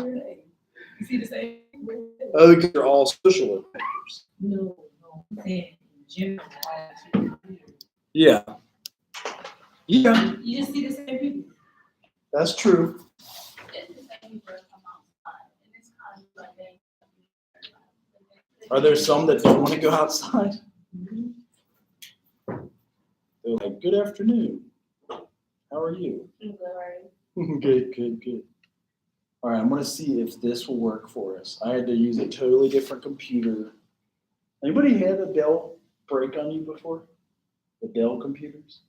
here. You see the same? Oh, because they're all social offenders. No. In general, Yeah. Yeah, you just see the same people. that's true. Are there some that don't want to go outside? They're like, good afternoon. How are you? Good. All right, I'm going to see if this will work for us. I had to use a totally different computer. Anybody had a Dell break on you before? The Dell computers?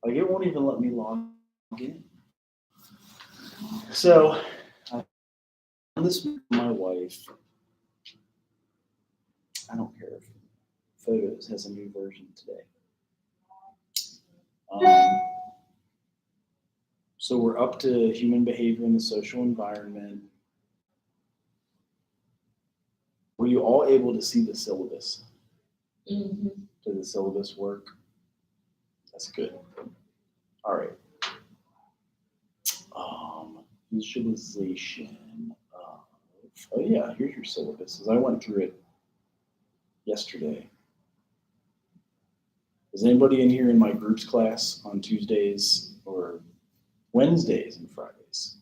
Like, it won't even let me log in. So, I found this with my wife. I don't care if Photos has a new version today. So we're up to human behavior in the social environment. Were you all able to see the syllabus? Mm-hmm. Did the syllabus work? That's good. All right. Visualization of, oh yeah, here's your syllabus. As I went through it yesterday. Is anybody in here in my groups class on Tuesdays or Wednesdays and Fridays?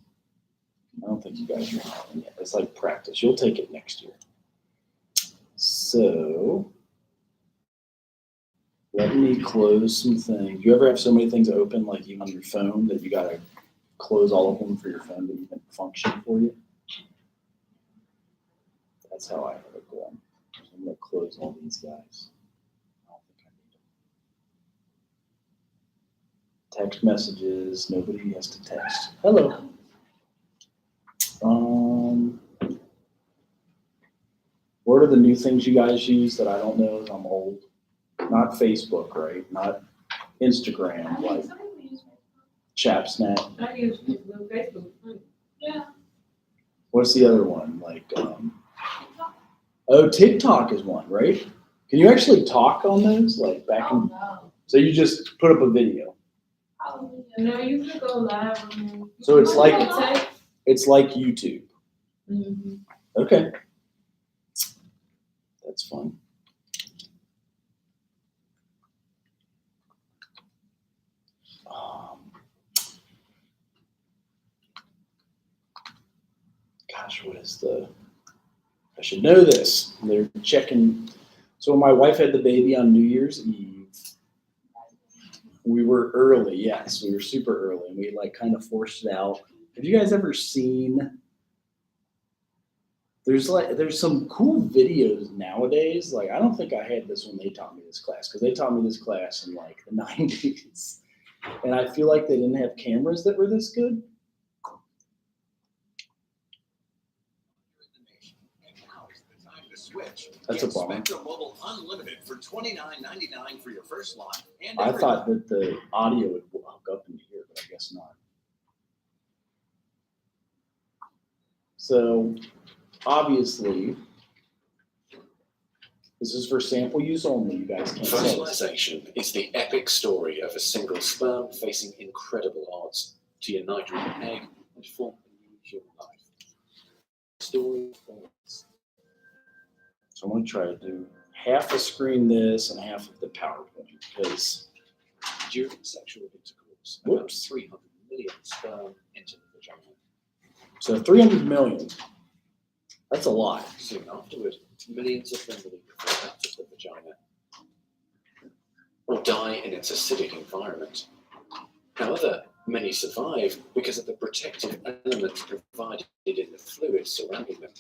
I don't think you guys are in yet. It's like practice. You'll take it next year. So let me close some things. You ever have so many things open, like even on your phone, that you gotta close all of them for your phone to even function for you? That's how I have it going. So I'm gonna close all these guys. I don't think I need them. Text messages. Nobody has to text. Hello. What are the new things you guys use that I don't know as I'm old? Not Facebook, right? Not Instagram, like ChapSnap. I use Facebook. Yeah. What's the other one? Like, oh, TikTok is one, right? Can you actually talk on those? Like back in, No. so you just put up a video. No, you can go live. So it's like YouTube. Mm-hmm. Okay. That's fun. Gosh, what is I should know this. They're checking. So my wife had the baby on New Year's Eve. We were early, yes, we were super early, and we like kind of forced it out. Have you guys ever seen? There's some cool videos nowadays. Like, I don't think I had this when they taught me this class, because they taught me this class in like the 90s. And I feel like they didn't have cameras that were this good. That's a bummer. Spectrum Mobile Unlimited for $29.99 for your first line. And I thought that the audio would hook up into here, but I guess not. So obviously, this is for sample use only. You guys can't. Fertilization is the epic story of a single sperm facing incredible odds to unite with an egg and form a new human life. Story forms. So I'm going to try to do half a screen this and half of the PowerPoint, because during sexual intercourse, about 300 million sperm enter the vagina. So 300 million. That's a lot. Soon afterward, millions of them will either fall out of the vagina or die in its acidic environment. However, many survive because of the protective elements provided in the fluid surrounding them.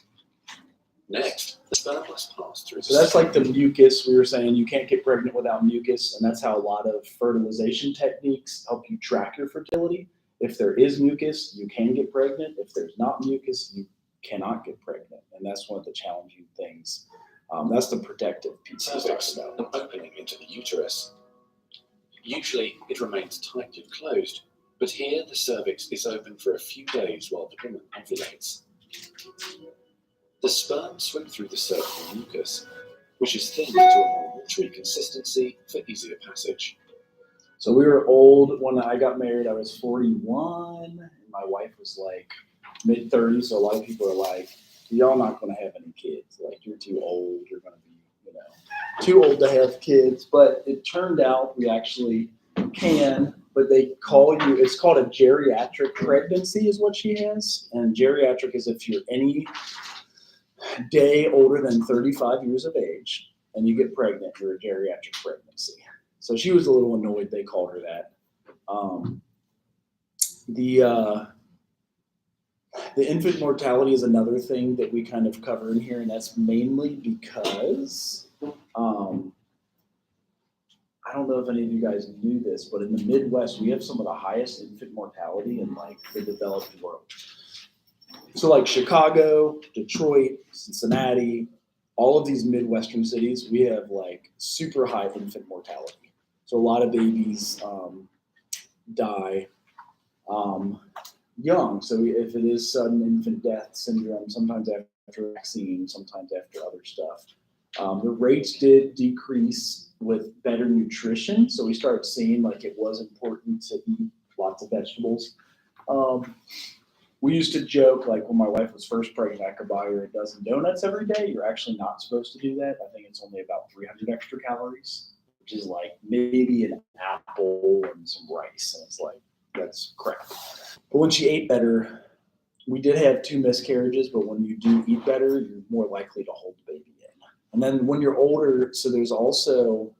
Next, the sperm must pass through. So that's like the mucus. We were saying you can't get pregnant without mucus, and that's how a lot of fertilization techniques help you track your fertility. If there is mucus, you can get pregnant. If there's not mucus, you cannot get pregnant, and that's one of the challenging things. That's the protective piece he talks about. An opening into the uterus. Usually, it remains tightly closed, but here the cervix is open for a few days while the woman ovulates. The sperm swim through the cervical mucus, which is thinned to a more watery consistency for easier passage. So we were old when I got married. I was 41, and my wife was like mid-30s, so a lot of people are like, y'all not going to have any kids. Like, you're too old. You're going to be, too old to have kids. But it turned out we actually can, but they call you, it's called a geriatric pregnancy is what she has. And geriatric is if you're any day older than 35 years of age and you get pregnant, you're a geriatric pregnancy. So she was a little annoyed they called her that. The infant mortality is another thing that we kind of cover in here, and that's mainly because I don't know if any of you guys knew this, but in the Midwest, we have some of the highest infant mortality in like the developed world. So like Chicago, Detroit, Cincinnati, all of these Midwestern cities, we have like super high infant mortality. So a lot of babies die young. So if it is sudden infant death syndrome, sometimes after vaccine, sometimes after other stuff. The rates did decrease with better nutrition. So we started seeing like it was important to eat lots of vegetables. We used to joke, like when my wife was first pregnant, I could buy her a dozen donuts every day. You're actually not supposed to do that. I think it's only about 300 extra calories, which is like maybe an apple and some rice. And it's like, that's crap. But when she ate better, we did have 2 miscarriages, but when you do eat better, you're more likely to hold the baby in. And then when you're older, so there's also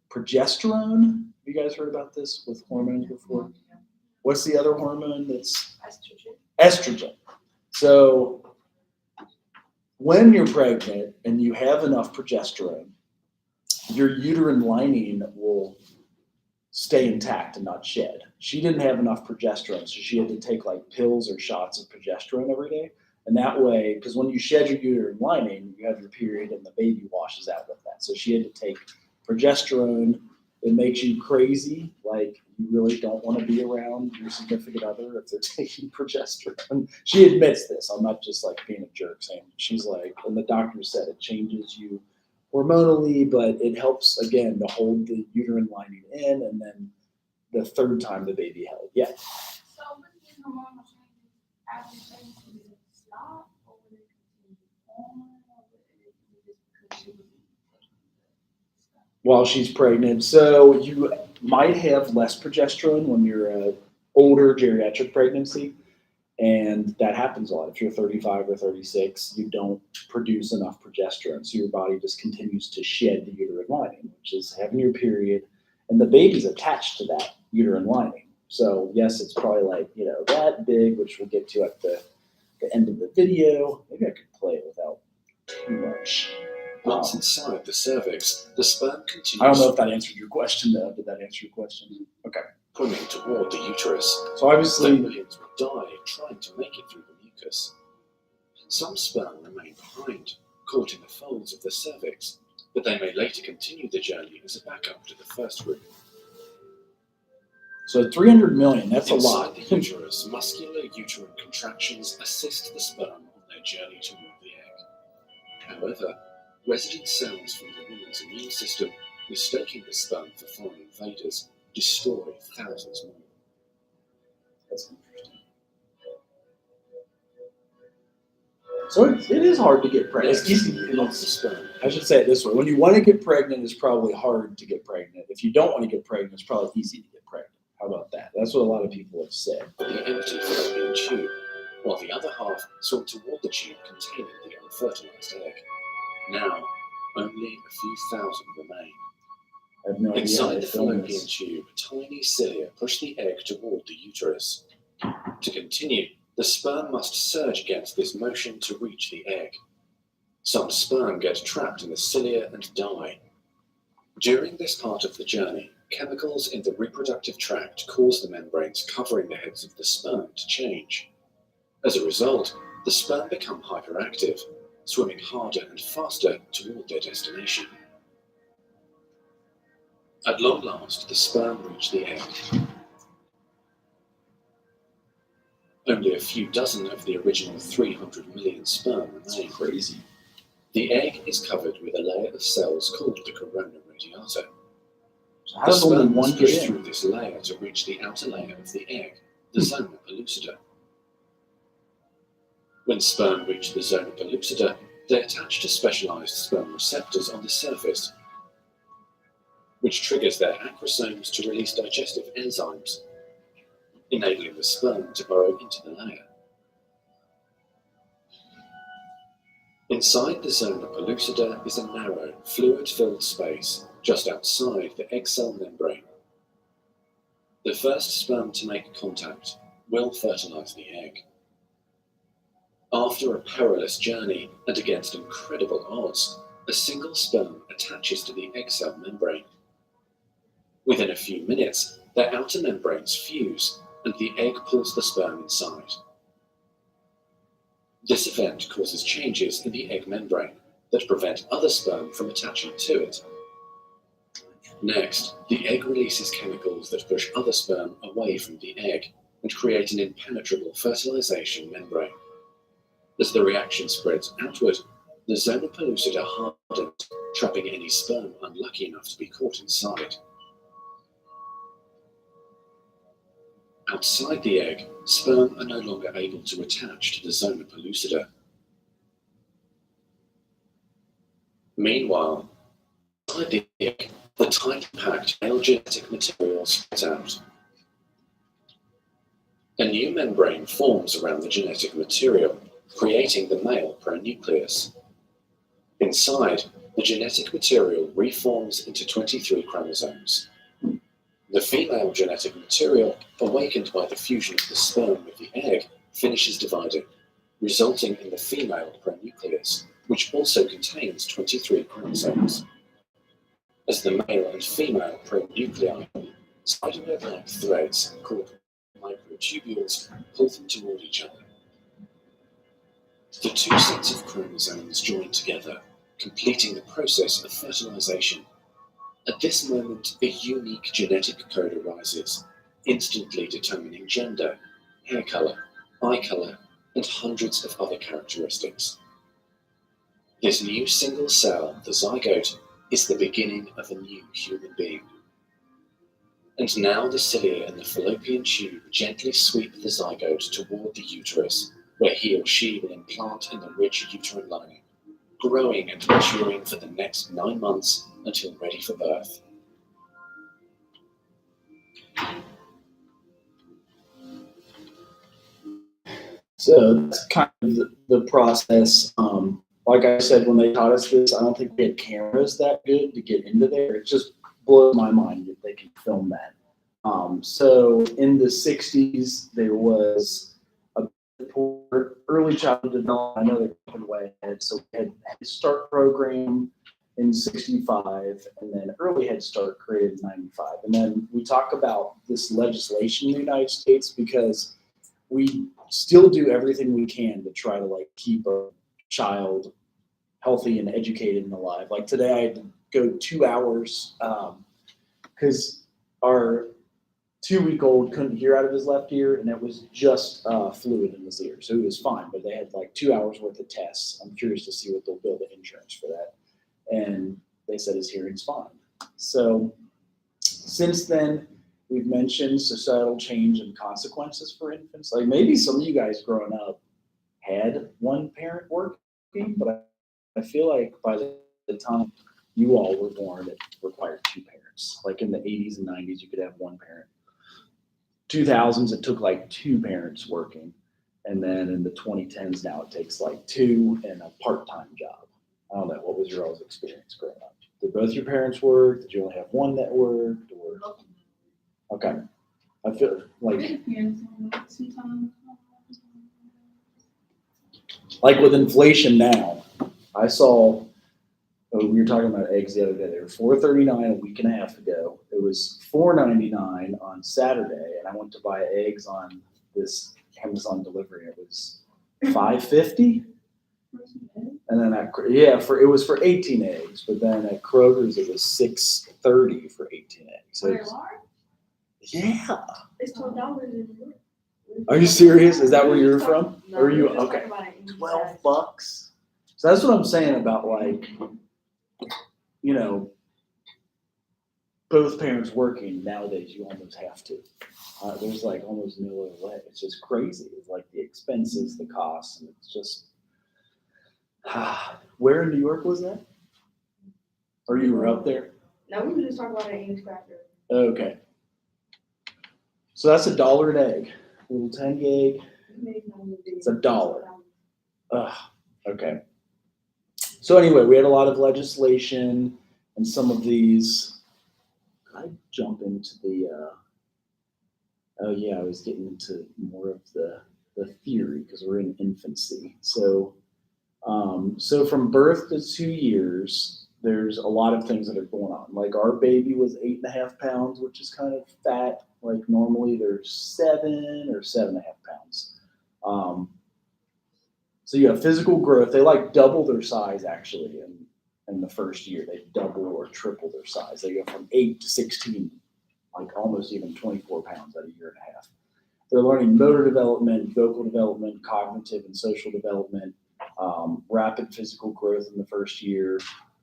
progesterone. Have you guys heard about this with hormones before? What's the other hormone that's? Estrogen. Estrogen. So when you're pregnant and you have enough progesterone, your uterine lining will stay intact and not shed. She didn't have enough progesterone, so she had to take like pills or shots of progesterone every day. And that way, because when you shed your uterine lining, you have your period and the baby washes out with that. So she had to take progesterone. It makes you crazy. Like, you really don't want to be around your significant other if they're taking progesterone. She admits this. I'm not just like being a jerk saying, she's like, and the doctor said it changes you hormonally, but it helps, again, to hold the uterine lining in, and then the third time the baby held. Yeah. So with these hormonal changes, after pregnancy, does it stop, or will it continue on, or will it just continue? While she's pregnant. So you might have less progesterone when you're an older geriatric pregnancy, and that happens a lot. If you're 35 or 36, you don't produce enough progesterone, so your body just continues to shed the uterine lining, which is having your period, and the baby's attached to that uterine lining. So yes, it's probably like, that big, which we'll get to at the end of the video. Maybe I could play it without too much. Once inside the cervix, the sperm continues. I don't know if that answered your question, though. Did that answer your question? Okay. Pulling toward the uterus. So obviously, millions will die trying to make it through the mucus. Some sperm remain behind, caught in the folds of the cervix, but they may later continue the journey as a backup to the first group. So 300 million, that's a Inside lot. the uterus, muscular uterine contractions assist the sperm on their journey toward the egg. However, resident cells from the woman's immune system, mistaking the sperm for foreign invaders, destroy thousands more. That's interesting. So it is hard to get pregnant. It's easy. Lots of sperm. I should say it this way. When you want to get pregnant, it's probably hard to get pregnant. If you don't want to get pregnant, it's probably easy to get pregnant. How about that? That's what a lot of people have said. The empty fallopian tube, while the other half swim toward the tube containing the unfertilized egg. Now, only a few thousand remain. I have no idea. Inside the fallopian tube, tiny cilia push the egg toward the uterus. To continue, the sperm must surge against this motion to reach the egg. Some sperm get trapped in the cilia and die. During this part of the journey, chemicals in the reproductive tract cause the membranes covering the heads of the sperm to change. As a result, the sperm become hyperactive, swimming harder and faster toward their destination. At long last, the sperm reach the egg. Only a few dozen of the original 300 million sperm remain. Crazy. The egg is covered with a layer of cells called the corona radiata. So how The does only sperm one must get push in? through this layer to reach the outer layer of the egg, the zona pellucida. When sperm reach the zona pellucida, they attach to specialized sperm receptors on the surface, which triggers their acrosomes to release digestive enzymes, enabling the sperm to burrow into the layer. Inside the zona pellucida is a narrow, fluid-filled space just outside the egg cell membrane. The first sperm to make contact will fertilize the egg. After a perilous journey and against incredible odds, a single sperm attaches to the egg cell membrane. Within a few minutes, their outer membranes fuse and the egg pulls the sperm inside. This event causes changes in the egg membrane that prevent other sperm from attaching to it. Next, the egg releases chemicals that push other sperm away from the egg and create an impenetrable fertilization membrane. As the reaction spreads outward, the zona pellucida hardens, trapping any sperm unlucky enough to be caught inside. Outside the egg, sperm are no longer able to attach to the zona pellucida. Meanwhile, inside the egg, the tightly packed male genetic material spreads out. A new membrane forms around the genetic material, creating the male pronucleus. Inside, the genetic material reforms into 23 chromosomes. The female genetic material, awakened by the fusion of the sperm with the egg, finishes dividing, resulting in the female pronucleus, which also contains 23 chromosomes. As the male and female pronuclei, spiderweb-like threads called microtubules pull them toward each other. The two sets of chromosomes join together, completing the process of fertilization. At this moment, a unique genetic code arises, instantly determining gender, hair color, eye color, and hundreds of other characteristics. This new single cell, the zygote, is the beginning of a new human being. And now the cilia in the fallopian tube gently sweep the zygote toward the uterus, where he or she will implant in the rich uterine lining, growing and maturing for the next 9 months until ready for birth. So that's kind of the process. Like I said, when they taught us this, I don't think we had cameras that good to get into there. It just blows my mind that they can film that. So in the 60s, there was a poor early childhood development. I know they're coming way ahead. So we had Head Start program in 65, and then early Head Start created in 95. And then we talk about this legislation in the United States because we still do everything we can to try to like keep a child healthy and educated and alive. Like today I had to go 2 hours because our 2-week-old couldn't hear out of his left ear, and it was just fluid in his ear. So he was fine, but they had like 2 hours worth of tests. I'm curious to see what they'll bill the insurance for that. And they said his hearing's fine. So since then, we've mentioned societal change and consequences for infants. Like maybe some of you guys growing up had one parent working, but I feel like by the time you all were born, it required 2 parents. Like in the 80s and 90s, you could have one parent. 2000s, it took like 2 parents working. And then in the 2010s, now it takes like 2 and a part-time job. I don't know. What was your all's experience growing up? Did both your parents work? Did you only have one that worked? Or okay. I feel like with inflation now, I saw, we were talking about eggs the other day. They were $4.39 a week and a half ago. It was $4.99 on Saturday, and I went to buy eggs on this Amazon delivery. It was $5.50. And then it was for 18 eggs, but then at Kroger's it was $6.30 for 18 eggs. So yeah. It's $12. Are you serious? Is that where you're from? No, or are you we were just okay? talking about it in $12. So that's what I'm saying about like, you know, both parents working nowadays. You almost have to. There's like almost no other way. It's just crazy. It's like the expenses, the costs, and it's just. Where in New York was that? Or you were up there? No, we were just talking about it in English factor. Okay. So that's $1 an egg. A little 10 gig. It's $1. Okay. So anyway, we had a lot of legislation and some of these. I jump into the. Oh yeah, I was getting into more of the theory because we're in infancy. So, so from birth to 2 years, there's a lot of things that are going on. Like our baby was 8.5 pounds, which is kind of fat. Like normally they're 7 or 7.5 pounds. So you have physical growth. They like double their size actually in the first year. They double or triple their size. They go from 8 to 16, like almost even 24 pounds at a year and a half. They're learning motor development, vocal development, cognitive and social development, rapid physical growth in the first year.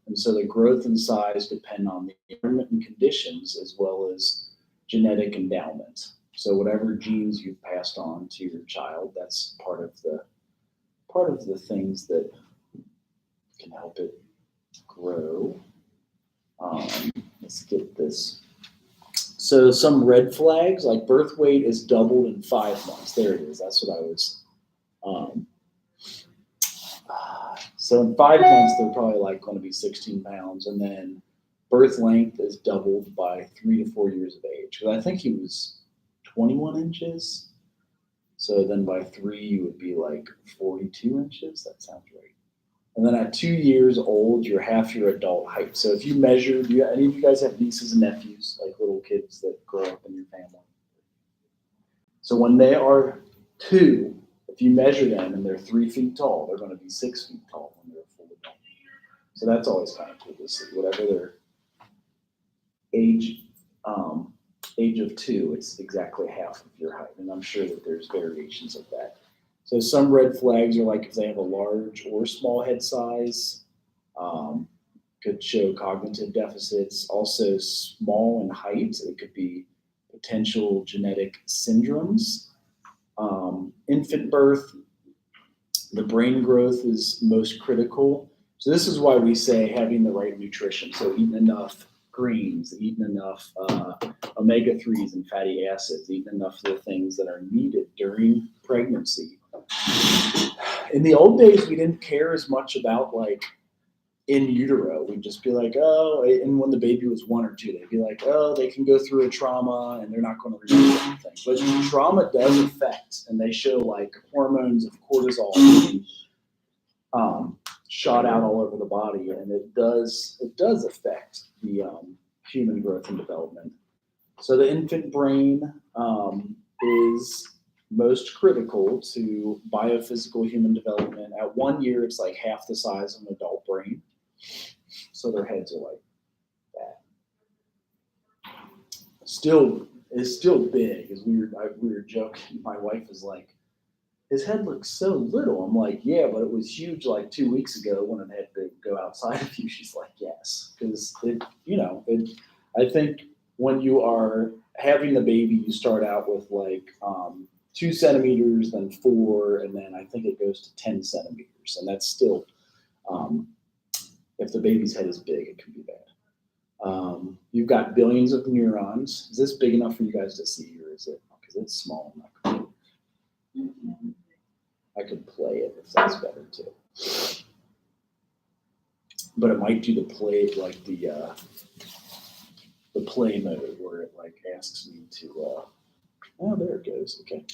And so the growth and size depend on the environment and conditions as well as genetic endowment. So whatever genes you've passed on to your child, that's part of the things that can help it grow. Let's get this. So some red flags, like birth weight is doubled in 5 months. There it is. That's what I was. So in 5 months, they're probably like going to be 16 pounds. And then birth length is doubled by 3 to 4 years of age. Because I think he was 21 inches. So then by 3, you would be like 42 inches. That sounds right. And then at 2 years old, you're half your adult height. So if you measure, any of you guys have nieces and nephews, like little kids that grow up in your family? So when they are 2, if you measure them and they're 3 feet tall, they're going to be 6 feet tall when they're full adult. So that's always kind of cool to see. Whatever their age of 2, it's exactly half of your height. And I'm sure that there's variations of that. So some red flags are like if they have a large or small head size, could show cognitive deficits. Also small in height, it could be potential genetic syndromes. Infant birth, the brain growth is most critical. So this is why we say having the right nutrition. So eating enough greens, eating enough omega-3s and fatty acids, eating enough of the things that are needed during pregnancy. In the old days, we didn't care as much about like in utero. We'd just be like, oh, and when the baby was 1 or 2, they'd be like, oh, they can go through a trauma and they're not going to remember anything. But trauma does affect, and they show like hormones of cortisol being shot out all over the body, and it does affect the human growth and development. So the infant brain is most critical to biophysical human development. At 1 year, it's like half the size of an adult brain. So their heads are like that. It's still big. As we were joking, my wife was like, his head looks so little. I'm like, yeah, but it was huge like 2 weeks ago when it had to go outside of you. She's like, yes, because I think when you are having the baby, you start out with like 2 centimeters, then 4, and then I think it goes to 10 centimeters, and that's still, if the baby's head is big, it can be bad. You've got billions of neurons. Is this big enough for you guys to see, or is it? Because it's small. I could play it if that's better too. But it might do the play, like the play mode where it like asks me to. Oh, there it goes. Okay.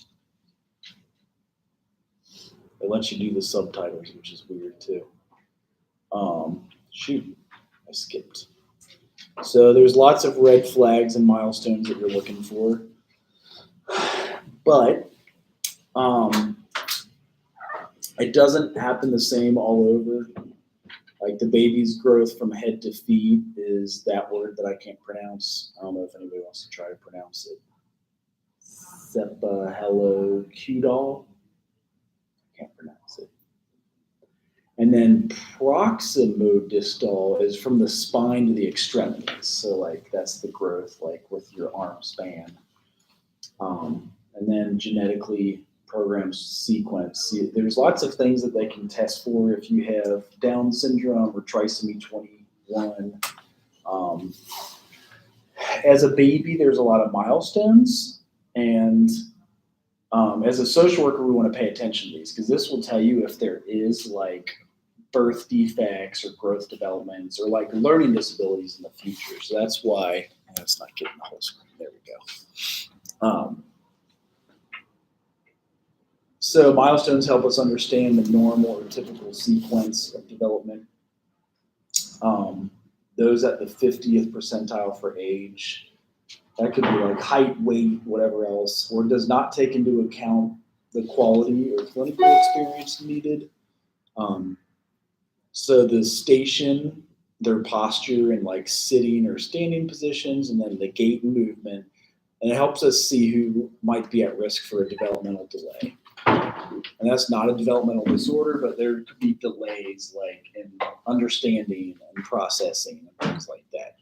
It lets you do the subtitles, which is weird too. Shoot, I skipped. So there's lots of red flags and milestones that you're looking for. But it doesn't happen the same all over. Like the baby's growth from head to feet is that word that I can't pronounce. I don't know if anybody wants to try to pronounce it. Cephalocudal. Can't pronounce it. And then proximodistal is from the spine to the extremities. So like that's the growth like with your arm span. And then genetically programmed sequence. See, there's lots of things that they can test for if you have Down syndrome or trisomy 21. As a baby, there's a lot of milestones, and as a social worker, we want to pay attention to these because this will tell you if there is like birth defects or growth developments or like learning disabilities in the future. So that's why that's not getting the whole screen. There we go. So milestones help us understand the normal or typical sequence of development. Those at the 50th percentile for age, that could be like height, weight, whatever else, or does not take into account the quality or clinical experience needed. So the station, their posture and like sitting or standing positions, and then the gait and movement, and it helps us see who might be at risk for a developmental delay. And that's not a developmental disorder, but there could be delays like in understanding and processing and things like that.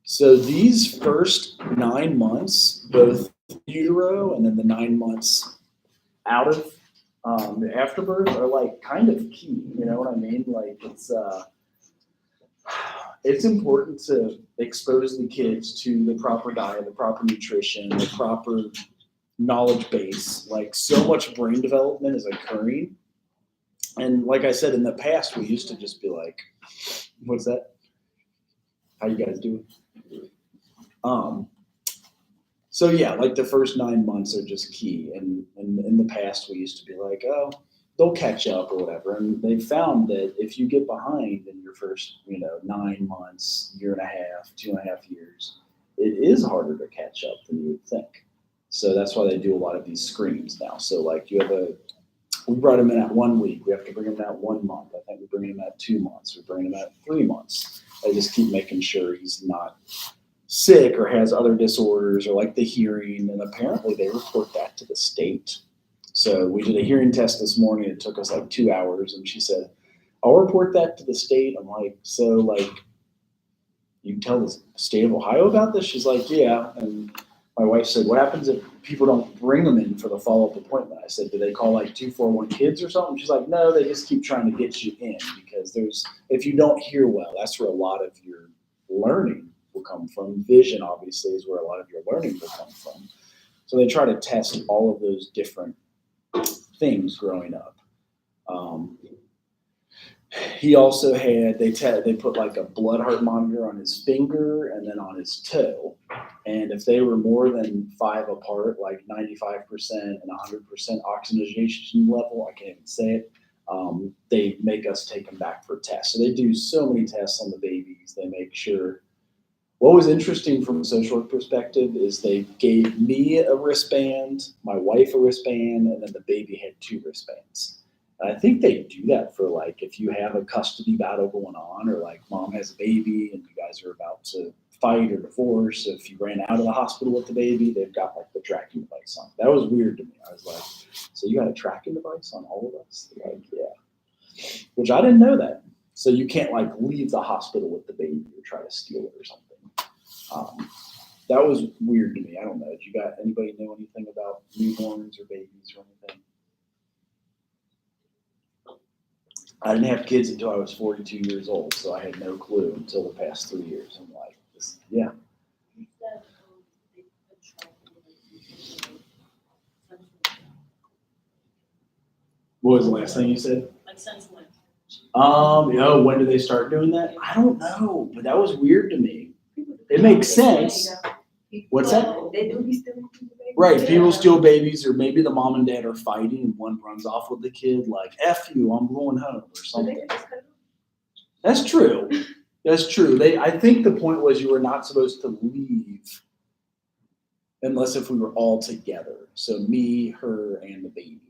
So these first 9 months, both utero and then the 9 months out of the afterbirth are like kind of key. You know what I mean? Like it's important to expose the kids to the proper diet, the proper nutrition, the proper knowledge base. Like so much brain development is occurring. And like I said, in the past, we used to just be like, what's that? How you guys doing? So yeah, like the first 9 months are just key. And in the past, we used to be like, oh, they'll catch up or whatever. And they found that if you get behind in your first, 9 months, year and a half, 2.5 years, it is harder to catch up than you would think. So that's why they do a lot of these screens now. So like we brought him in at 1 week. We have to bring him in at 1 month. I think we bring him at 2 months. We bring him at 3 months. I just keep making sure he's not sick or has other disorders or like the hearing. And apparently they report that to the state. So we did a hearing test this morning. It took us like 2 hours. And she said, I'll report that to the state. I'm like, so like, you can tell the state of Ohio about this? She's like, yeah. And my wife said, what happens if people don't bring them in for the follow-up appointment? I said, do they call like 241 kids or something? She's like, no, they just keep trying to get you in because if you don't hear well, that's where a lot of your learning will come from. Vision, obviously, is where a lot of your learning will come from. So they try to test all of those different things growing up. He also had, they put like a blood heart monitor on his finger and then on his toe. And if they were more than 5 apart, like 95% and 100% oxygenation level, I can't even say it, they make us take them back for tests. So they do so many tests on the babies. They make sure. What was interesting from a social work perspective is they gave me a wristband, my wife a wristband, and then the baby had 2 wristbands. And I think they do that for like if you have a custody battle going on or like mom has a baby and you guys are about to fight or divorce. So if you ran out of the hospital with the baby, they've got like the tracking device on. That was weird to me. I was like, so you got a tracking device on all of us? They're like, yeah. Which I didn't know that. So you can't like leave the hospital with the baby or try to steal it or something. That was weird to me. I don't know. Did you got anybody know anything about newborns or babies or anything? I didn't have kids until I was 42 years old, so I had no clue until the past 3 years. I'm like, yeah. What was the last thing you said? Like since when? When did they start doing that? I don't know, but that was weird to me. It makes sense. What's that? They do be stealing babies. Right, people steal babies, or maybe the mom and dad are fighting and one runs off with the kid, like, F you, I'm going home, or something. That's true. That's true. I think the point was you were not supposed to leave unless if we were all together. So me, her, and the baby.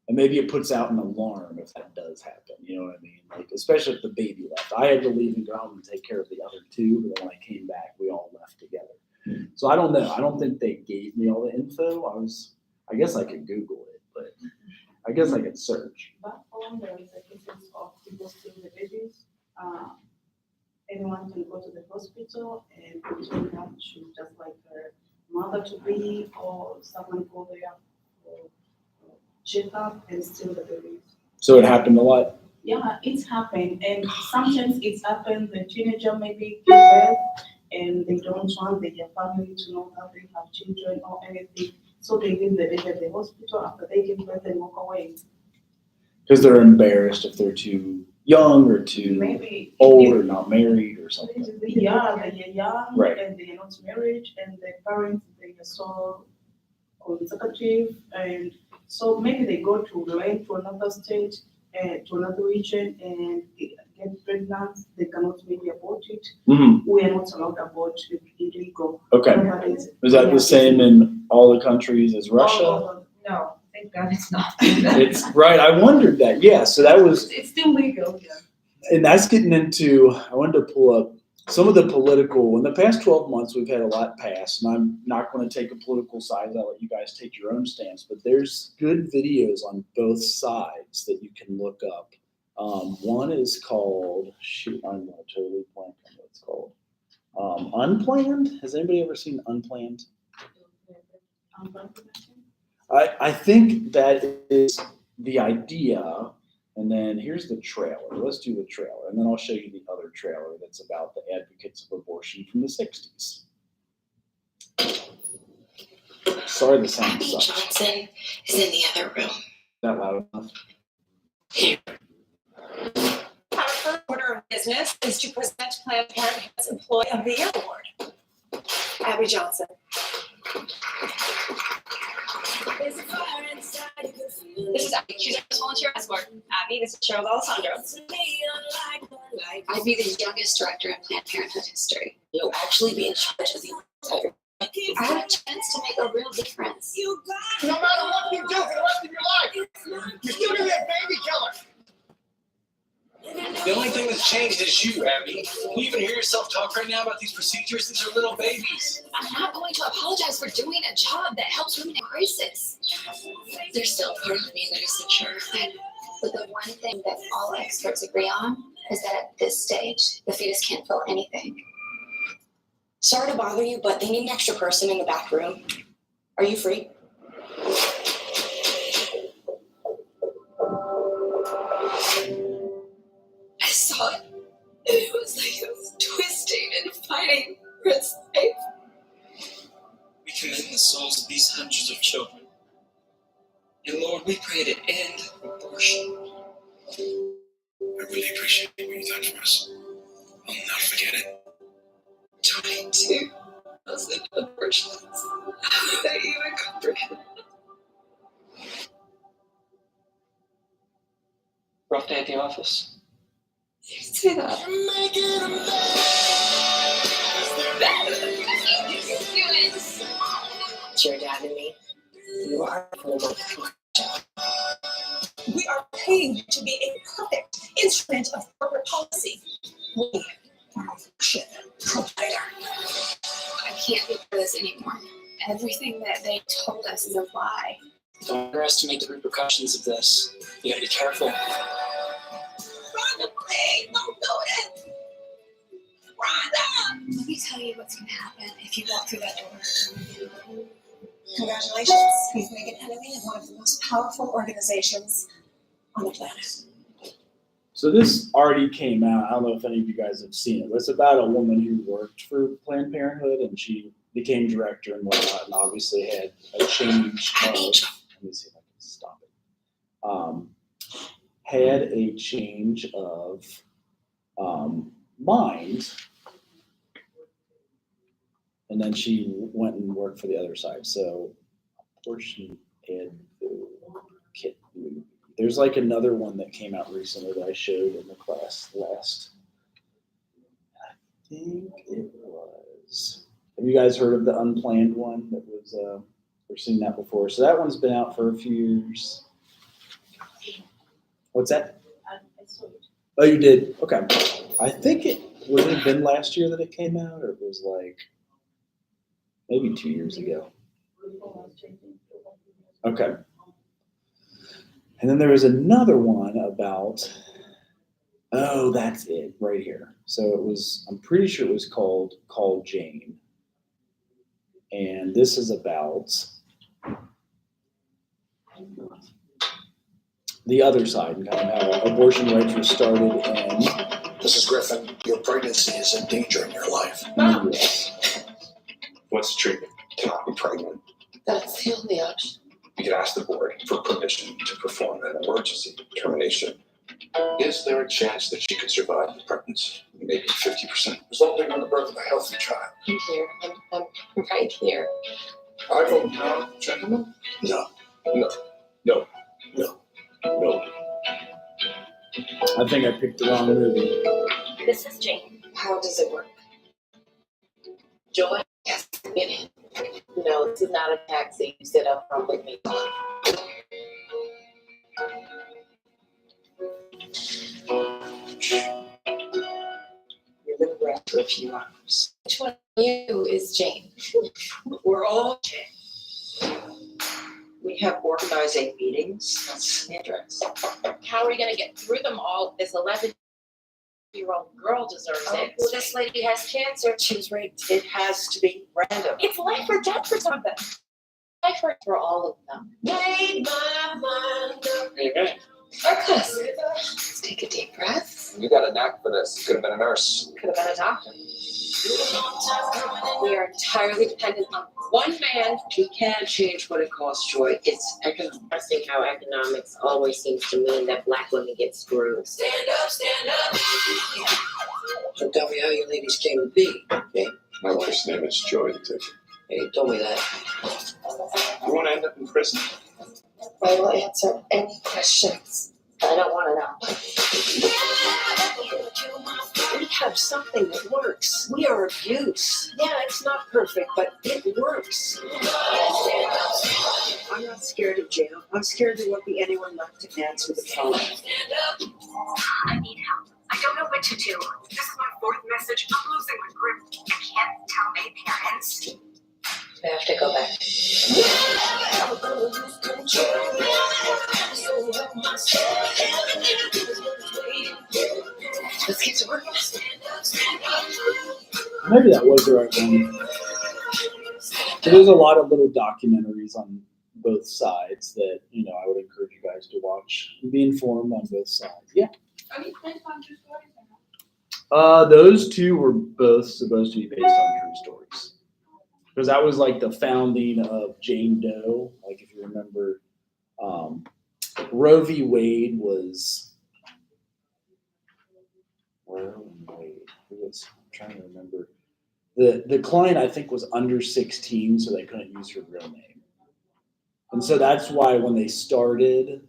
And maybe it puts out an alarm if that does happen. You know what I mean? Like, especially if the baby left. I had to leave and go home and take care of the other 2, but then when I came back, we all left together. So I don't know. I don't think they gave me all the info. I guess I could Google it, but I guess I could search. But on the cases of people stealing the babies, anyone can go to the hospital and put her down shoes just like her mother to be or someone go there for checkup and still the baby. So it happened a lot. Yeah, it's happened, and sometimes it's happened. The teenager maybe give birth, and they don't want their family to know that they have children or anything, so they leave the baby at the hospital after they give birth and walk away. Because they're embarrassed if they're too young or too Maybe old or not married or something. yeah, they are young Right. and they are not married, and their parents they are so conservative, and so maybe they go to land to another state, to another region, and get pregnant. They cannot maybe abort it. Mm-hmm. We are not allowed to abort. It's illegal. Okay. Nowadays. Is that the same in all the countries as Russia? Oh, No, thank God it's not. It's right. I wondered that. Yeah. So that was, it's still legal. Yeah. and that's getting into. I wanted to pull up some of the political. In the past 12 months, we've had a lot pass, and I'm not going to take a political side. I'll let you guys take your own stance. But there's good videos on both sides that you can look up. One is called. Shoot, I'm going to totally blank on what it's called. Unplanned. Has anybody ever seen Unplanned? I think that is the idea, and then here's the trailer. Let's do the trailer, and then I'll show you the other trailer that's about the advocates of abortion from the 60s. Sorry, the sound sucks. Johnson is in the other room. Is that loud enough? Our first order of business is to present Planned Parenthood's Employee of the Year Award. Abby Johnson. This is Abby. She's our volunteer escort. Abby, this is Cheryl Alessandro. I'd be the youngest director in Planned Parenthood history. You'll actually be in charge of the entire. I have a chance to make a real difference. No matter what you do for the rest of your life, you're still gonna be a baby killer. The only thing that's changed is you, Abby. Can you even hear yourself talk right now about these procedures? These are little babies. I'm not going to apologize for doing a job that helps women in crisis. There's still a part of me that isn't sure. But the one thing that all experts agree on is that at this stage, the fetus can't feel anything. Sorry to bother you, but they need an extra person in the back room. Are you free? I saw it. It was like it was twisting and fighting for its life. We commend the souls of these hundreds of children. And Lord, we pray to end abortion. I really appreciate what you've done for us. I'll not forget it. 22,000 abortions. How did I even comprehend? Rough day at the office. You say that. It's your dad and me. You are We are paid to be a perfect instrument of corporate policy. We are a shit provider. I can't be for this anymore. Everything that they told us is a lie. Don't underestimate the repercussions of this. You gotta be careful. Rhonda, please don't do it. Rhonda! Let me tell you what's going to happen if you walk through that door. Congratulations. You've made an enemy of one of the most powerful organizations on the planet. So this already came out. I don't know if any of you guys have seen it. It's about a woman who worked for Planned Parenthood, and she became director and whatnot, and obviously had a change of. Let me see if I can stop it. Had a change of mind, and then she went and worked for the other side. So, abortion ed kit. There's like another one that came out recently that I showed in the class last. I think it was. Have you guys heard of the Unplanned one that was? We've seen that before. So that one's been out for a few years. What's that? I saw it. Oh, you did? Okay. I think it would have been last year that it came out, or it was like maybe 2 years ago. Okay. And then there was another one about, oh, that's it, right here. So it was, I'm pretty sure it was called Jane. And this is about the other side and kind of how abortion rights were started in Mrs. Griffin, your pregnancy is in danger in your life. the US. What's the treatment? Cannot be pregnant. That's the only option. You can ask the board for permission to perform an emergency termination. Is there a chance that she could survive the pregnancy? Maybe 50%, resulting in the birth of a healthy child. I'm here. I'm right here. I vote no, gentlemen. No. No. No. No. No. I think I picked the wrong movie. This is Jane. How does it work? Joy? Yes, get in. No, this is not a taxi. You sit up front with me. You're going to rest for a few hours. Which one of you is Jane? We're all Jane. We have organizing meetings. That's the address. How are we gonna get through them all? This 11-year-old girl deserves it. Well, this lady has cancer. She was raped. It has to be random. It's life or death for some of them. Life or for all of them. Made my mind up. Amen. Marcus, let's take a deep breath. You got a knack for this. Could have been a nurse. Could have been a doctor. We are entirely dependent on one man. We can't change what it costs, Joy. It's economic. I see how economics always seems to mean that black women get screwed. Stand up, stand up. So tell me how you ladies came to be, okay? My wife's name is Joy the Ticket. Hey, you told me that. You want to end up in prison? I will answer any questions. I don't want to know. We have something that works. We are abuse. Yeah, it's not perfect, but it works. I'm not scared of jail. I'm scared there won't be anyone left to answer the phone. I need help. I don't know what to do. This is my fourth message. I'm losing my grip. I can't tell my parents. We have to go back. Let's get to work. Maybe that was the right one. So there's a lot of little documentaries on both sides that, I would encourage you guys to watch and be informed on both sides. Yeah. Are these based on true stories or not? Those two were both supposed to be based on true stories. Because that was like the founding of Jane Doe. Like if you remember, Roe v. Wade was. Roe v. Wade. I'm trying to remember. The client I think was under 16, so they couldn't use her real name. And so that's why when they started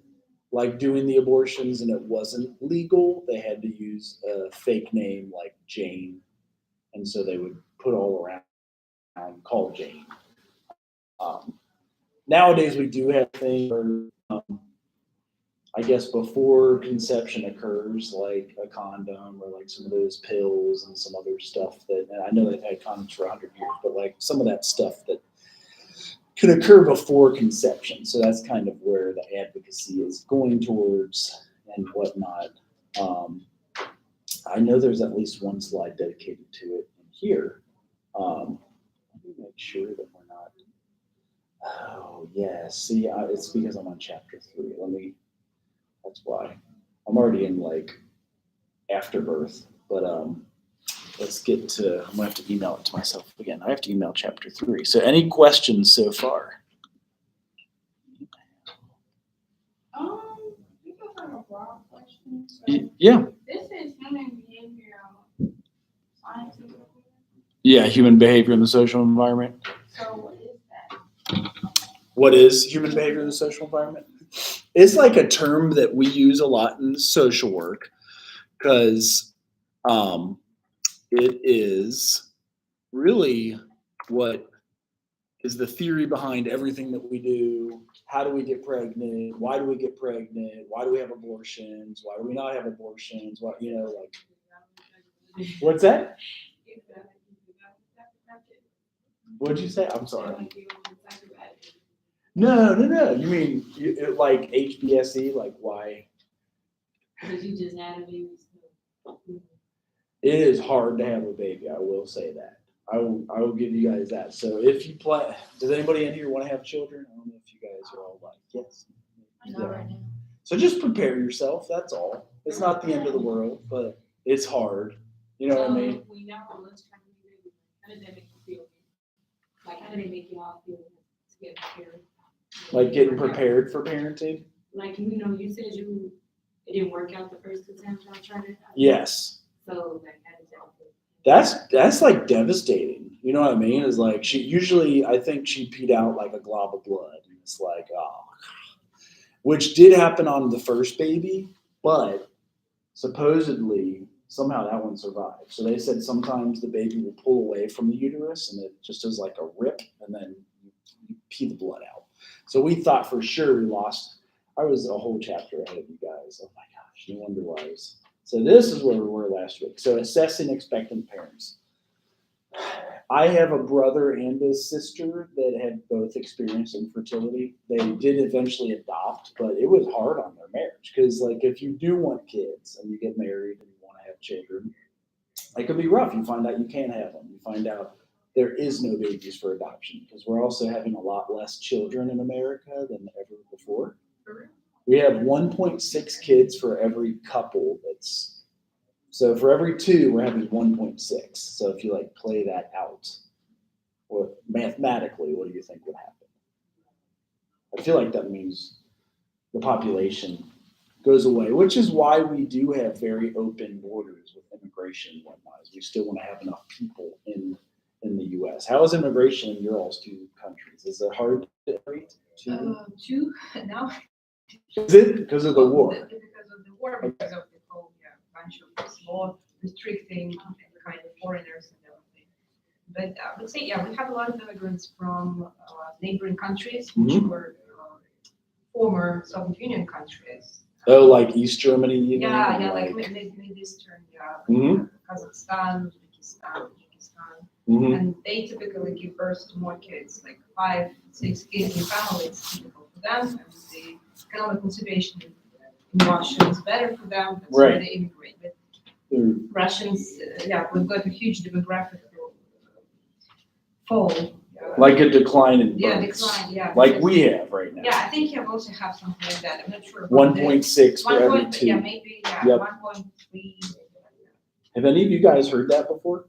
like doing the abortions and it wasn't legal, they had to use a fake name like Jane. And so they would put all around called Jane. Nowadays we do have things where, I guess before conception occurs, like a condom or like some of those pills and some other stuff that, and I know they've had condoms for 100 years, but like some of that stuff that can occur before conception. So that's kind of where the advocacy is going towards and whatnot. I know there's at least one slide dedicated to it in here. Let me make sure that we're not. Oh yeah, see, it's because I'm on chapter 3. That's why I'm already in like afterbirth. But let's get to. I'm gonna have to email it to myself again. I have to email chapter 3. So any questions so far? You guys have a broad question. So Yeah. this is human behavioral science. Yeah, human behavior in the social environment. So what is that? What is human behavior in the social environment? It's like a term that we use a lot in social work because it is really what is the theory behind everything that we do. How do we get pregnant? Why do we get pregnant? Why do we have abortions? Why do we not have abortions? What, what's that? What'd you say? I'm sorry. No. You mean like hbse? Like why? Because you just had a baby. It is hard to have a baby. I will say that. I will give you guys that. So if you plan, does anybody in here want to have children? I don't know if you guys are all like, yes. Not right now. So just prepare yourself. That's all. It's not the end of the world, but it's hard. You know what I mean? We know what's trying to do. How did that make you feel? Like, how did it make you all feel to get prepared? Like getting prepared for parenting. Like, you said it didn't work out the first attempt on trying to. Yes. So, like, how did that feel? That's like devastating. You know what I mean? Is like I think she peed out like a glob of blood. And it's like, oh, which did happen on the first baby, but supposedly somehow that one survived. So they said sometimes the baby will pull away from the uterus and it just does like a rip and then you pee the blood out. So we thought for sure we lost. I was a whole chapter ahead of you guys. Oh my gosh, no wonder why I was. So this is where we were last week. So assessing expectant parents. I have a brother and a sister that had both experienced infertility. They did eventually adopt, but it was hard on their marriage because, like, if you do want kids and you get married and you want to have children, it can be rough. You find out you can't have them. You find out there is no babies for adoption because we're also having a lot less children in America than ever before. We have 1.6 kids for every couple that's. So for every 2, we're having 1.6. So if you like play that out, or mathematically, what do you think would happen? I feel like that means the population goes away, which is why we do have very open borders with immigration and whatnot. We still want to have enough people in the U.S. How is immigration in your all's 2 countries? Is it hard to integrate? 2 now. Is it because of the war? Because of the war, because of the whole bunch of this law restricting kind of foreigners and everything. But I would say, we have a lot of immigrants from neighboring countries, which were former Soviet Union countries. Oh, like East Germany? Like Mid-Eastern, Kazakhstan, Uzbekistan, Tajikistan. And they typically give birth to more kids, like 5, 6 kids in families. It's typical for them, and the economic motivation in Russia is better for them. That's why they immigrate. But Russians, we've got a huge demographic fall. Like a decline in births. Decline, like we have right now. Yeah, I think you also have something like that. I'm not sure. 1.6 for every 2. Yeah, maybe, 1.3. Have any of you guys heard that before?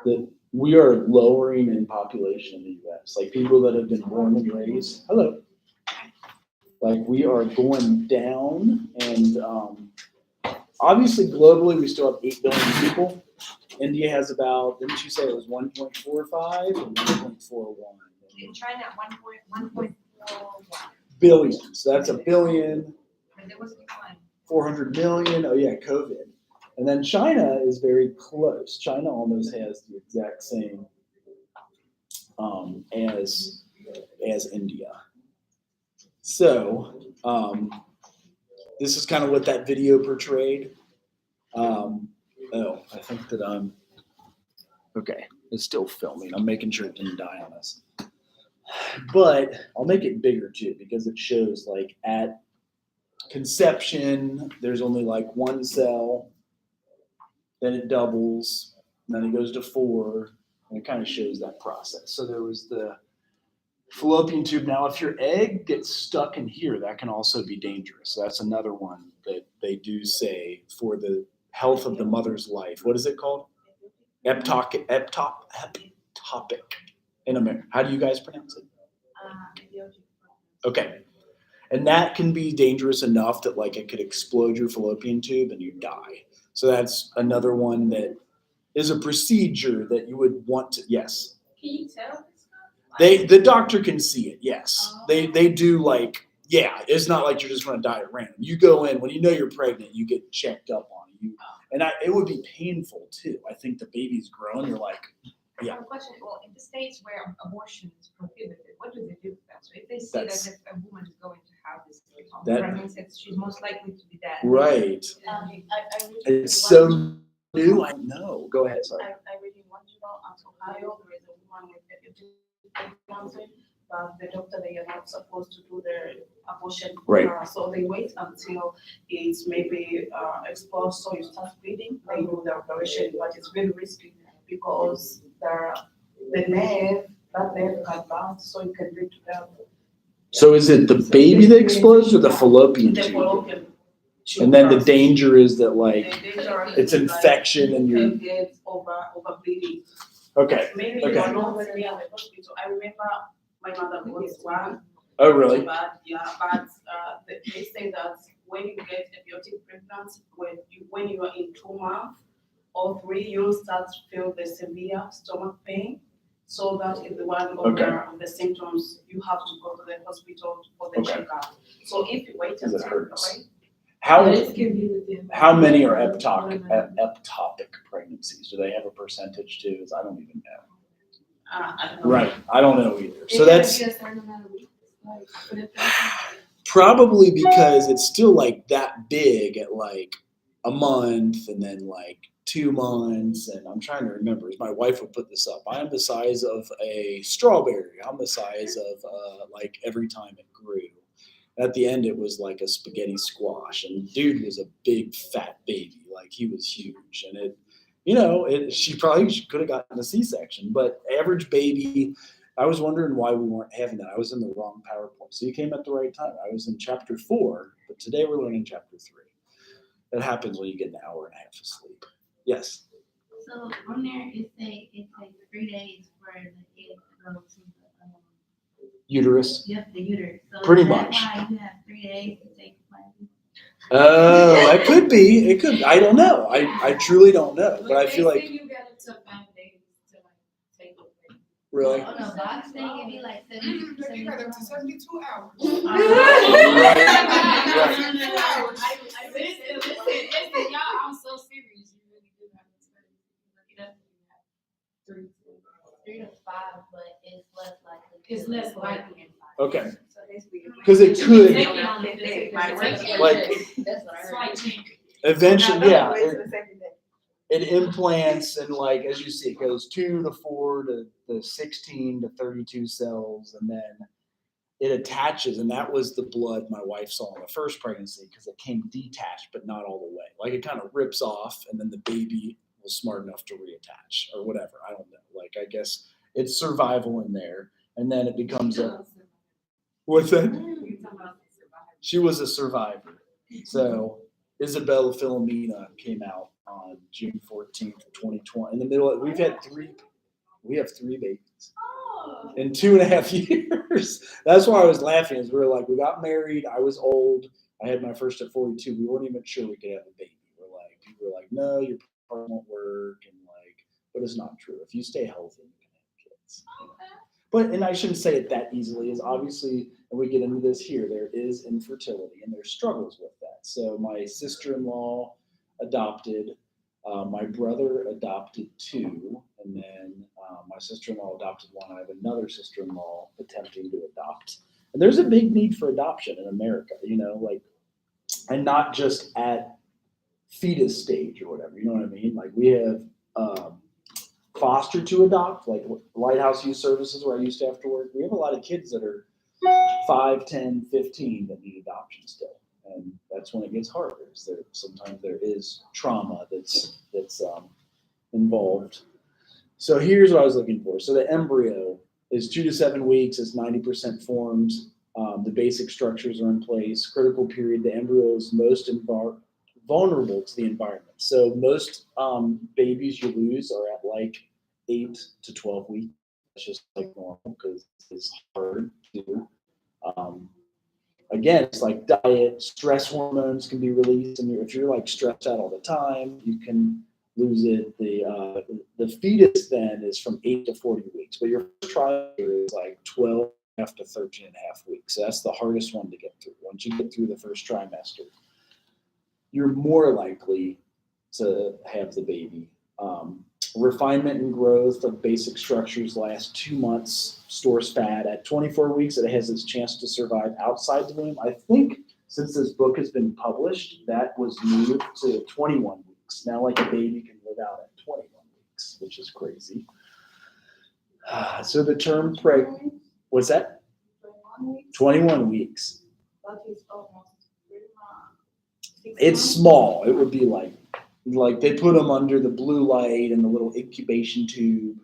That we are lowering in population in the U.S. Like people that have been born and raised. Hello. Like we are going down, and obviously globally we still have 8 billion people. India has about, didn't you say it was 1.45 or 1.41? In China, 1.41 billion. So that's a billion. And there was a decline. 400 million. Oh yeah, COVID. And then China is very close. China almost has the exact same as India. So this is kind of what that video portrayed. I think that I'm okay. It's still filming. I'm making sure it didn't die on us. But I'll make it bigger too because it shows like at conception, there's only like 1 cell. Then it doubles, and then it goes to 4, and it kind of shows that process. So there was the fallopian tube. Now, if your egg gets stuck in here, that can also be dangerous. So that's another one that they do say for the health of the mother's life. What is it called? Ectopic. In America. How do you guys pronounce it? Okay. And that can be dangerous enough that like it could explode your fallopian tube and you die. So that's another one that is a procedure that you would want to, yes. Can you tell this stuff? The doctor can see it, yes. They do like, it's not like you're just going to die at random. You go in, when you know you're pregnant, you get checked up on it. It would be painful too. I think the baby's grown, you're like, I have a question. Well, in the states where abortion is prohibited, what do they do with that? So if they see that if a woman is going to have this pregnancy, she's most likely to be dead. Right. It's so new. I know. Go ahead. Sorry. I really want to know. At Ohio, there is a woman with cancer, but the doctor, they are not supposed to do the abortion. Right. So they wait until it's maybe exposed, so you start bleeding. They do the operation, but it's very risky because the nerve, that nerve can bounce, so it can lead to death. So is it the baby that explodes or the fallopian The tube? fallopian tube And then the first. danger is that like The danger it's is infection and you're it gets over bleeding. okay. Maybe Okay. you are not with me at the hospital. I remember my mother was one. Oh really? But they say that when you get abiotic pregnancy, when you are in 2 months or 3, you'll start to feel the severe stomach pain. So that is one of the symptoms. You have to go to the hospital for the checkup. So if you wait until How many are ectopic pregnancies? Do they have a percentage too? I don't even know. I don't know. Right, I don't know either. So that's probably because it's still like that big at like a month and then like 2 months. And I'm trying to remember, my wife would put this up. I am the size of a strawberry. I'm the size of like every time it grew. At the end, it was like a spaghetti squash, and dude was a big fat baby. Like he was huge, and she probably could have gotten a C-section, but average baby. I was wondering why we weren't having that. I was in the wrong PowerPoint, so you came at the right time. I was in chapter 4, but today we're learning chapter 3. That happens when you get an hour and a half of sleep. Yes. So on there it takes 3 days for the egg to go to the uterus. Yep, the uterus. So pretty that's much. why you have 3 days to take the plan. Oh, it could be. It could. I don't know. I truly don't know. But I feel like you got up to 5 days to take the plan. really. On a box thing, it'd be like 72 You got up to 72 hours. Listen, y'all, I'm so serious. You really do have to look it up. 3 to 5, but it's less likely. It's less likely. Okay. Because it could eventually, yeah. It implants and like as you see, it goes 2 to 4 to the 16 to 32 cells, and then it attaches, and that was the blood my wife saw in the first pregnancy because it came detached, but not all the way. Like it kind of rips off, and then the baby was smart enough to reattach or whatever. I don't know. Like I guess it's survival in there, and then it becomes a. What's that? She was a survivor. So Isabella Philomena came out on June 14th, 2020. In the middle of, we have 3 babies in 2.5 years. That's why I was laughing, is we were like, we got married, I was old, I had my first at 42, we weren't even sure we could have a baby. People were like, no, your partner won't work, and like, but it's not true. If you stay healthy, you can have kids. But, and I shouldn't say it that easily, is obviously, and we get into this here, there is infertility and there's struggles with that. So my sister-in-law adopted, my brother adopted 2, and then my sister-in-law adopted 1. I have another sister-in-law attempting to adopt. And there's a big need for adoption in America, like, and not just at fetus stage or whatever, you know what I mean? Like we have foster to adopt, like Lighthouse Youth Services where I used to have to work. We have a lot of kids that are 5, 10, 15 that need adoption still. And that's when it gets harder. Sometimes there is trauma that's involved. So here's what I was looking for. So the embryo is 2 to 7 weeks. It's 90% formed. The basic structures are in place. Critical period. The embryo is most vulnerable to the environment. So most babies you lose are at like 8 to 12 weeks. It's just like normal because it's hard to do. Again, it's like diet, stress hormones can be released, and if you're like stressed out all the time, you can lose it. The fetus then is from 8 to 40 weeks, but your first trimester is like 12 to 13 and a half weeks. So that's the hardest one to get through. Once you get through the first trimester, you're more likely to have the baby. Refinement and growth of basic structures lasts 2 months, stores fat. At 24 weeks, it has its chance to survive outside the womb. I think since this book has been published, that was moved to 21 weeks. Now, like a baby can live out at 21 weeks, which is crazy. So the term pregnant, what's that? 21 weeks. That is almost 3 months. It's small. It would be like they put them under the blue light and the little incubation tube.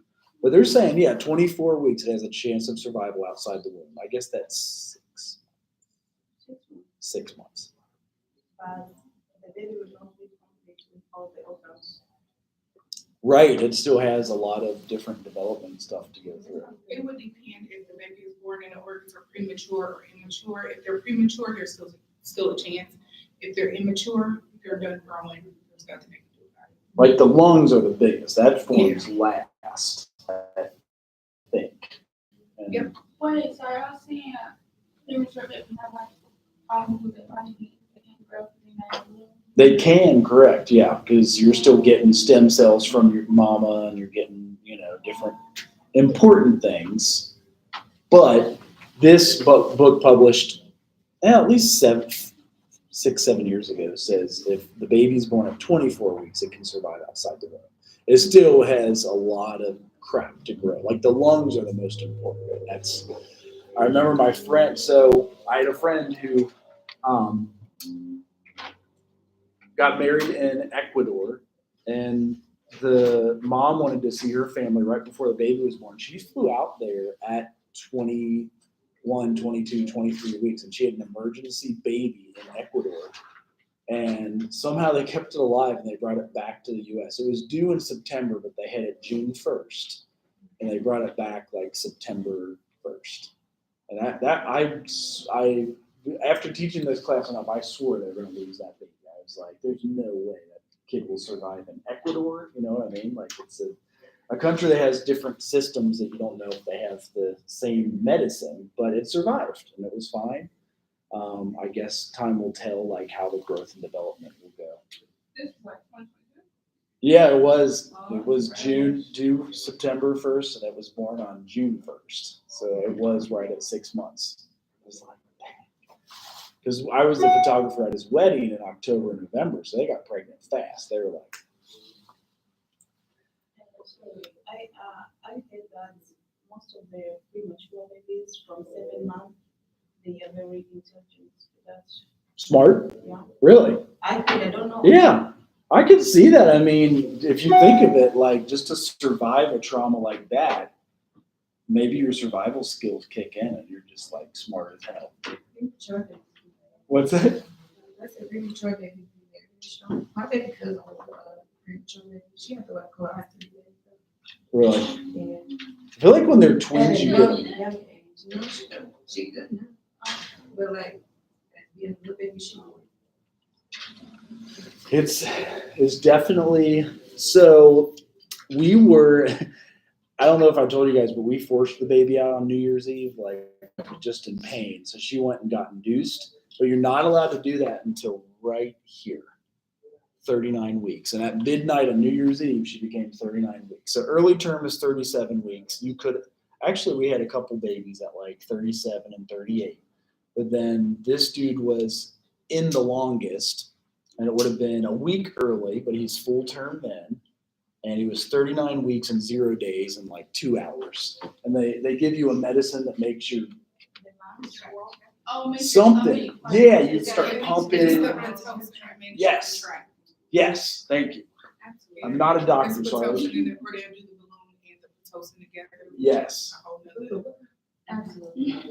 But they're saying, yeah, 24 weeks it has a chance of survival outside the womb. I guess that's 6 months. But the baby will not be complete with all the organs. Right, it still has a lot of different development stuff to go through. It would depend if the baby is born and the organs are premature or immature. If they're premature, there's still a chance. If they're immature, they're done growing. There's nothing they can do about it. Like the lungs are the biggest. That forms last, I think. And Yep. Wait, so y'all saying premature babies have like problems with their body, they can't grow because they can, correct, yeah, because you're still getting stem cells from your mama and you're getting, different important things. But this book published at least 6-7 years ago says if the baby's born at 24 weeks, it can survive outside the womb. It still has a lot of crap to grow. Like the lungs are the most important. I remember my friend, so I had a friend who got married in Ecuador, and the mom wanted to see her family right before the baby was born. She flew out there at 21, 22, 23 weeks, and she had an emergency baby in Ecuador. And somehow they kept it alive and they brought it back to the US. It was due in September, but they had it June 1st. And they brought it back like September 1st. And I after teaching this class enough, I swore they were going to lose that baby. I was like, there's no way that kid will survive in Ecuador. You know what I mean? Like it's a country that has different systems that you don't know if they have the same medicine, but it survived and it was fine. I guess time will tell like how the growth and development will go. This is like 2022? Yeah, it was due September 1st and it was born on June 1st. So it was right at 6 months. It was like, dang. Because I was the photographer at his wedding in October and November, so they got pregnant fast. They were like, I heard that most of the premature babies from 7 months, they are very intelligent. That's smart? Yeah. Really? I don't know. Yeah, I can see that. I mean, if you think of it, like just to survive a trauma like that, maybe your survival skills kick in and you're just like smart as hell. What's that? That's a premature baby. My baby cousin was a premature baby. She had to like go out 3 days. Really? Yeah. I feel like when they're twins, you young get. age, you know, she good now. But like, being a little baby, she would. It's definitely so. We were. I don't know if I told you guys, but we forced the baby out on New Year's Eve, like just in pain. So she went and got induced, but you're not allowed to do that until right here, 39 weeks. And at midnight on New Year's Eve, she became 39 weeks. So early term is 37 weeks. You could actually, we had a couple babies at like 37 and 38, but then this dude was in the longest, and it would have been a week early, but he's full term then. And he was 39 weeks and 0 days and like 2 hours. And they give you a medicine that makes you something. Yeah, you start pumping. Yes. Yes, thank you. I'm not a doctor, so I was. Yes.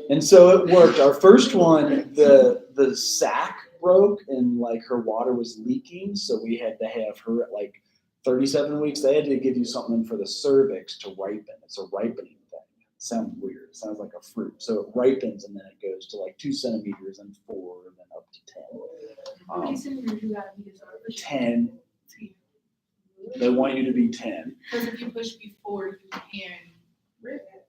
And so it worked. Our first one, the sac broke and like her water was leaking, so we had to have her at like 37 weeks. They had to give you something for the cervix to ripen. It's a ripening thing. It sounds weird. It sounds like a fruit. So it ripens and then it goes to like 2 centimeters and 4 and then up to 10. How many centimeters you gotta be? 10. They want you to be 10. Because if you push before, you can rip it.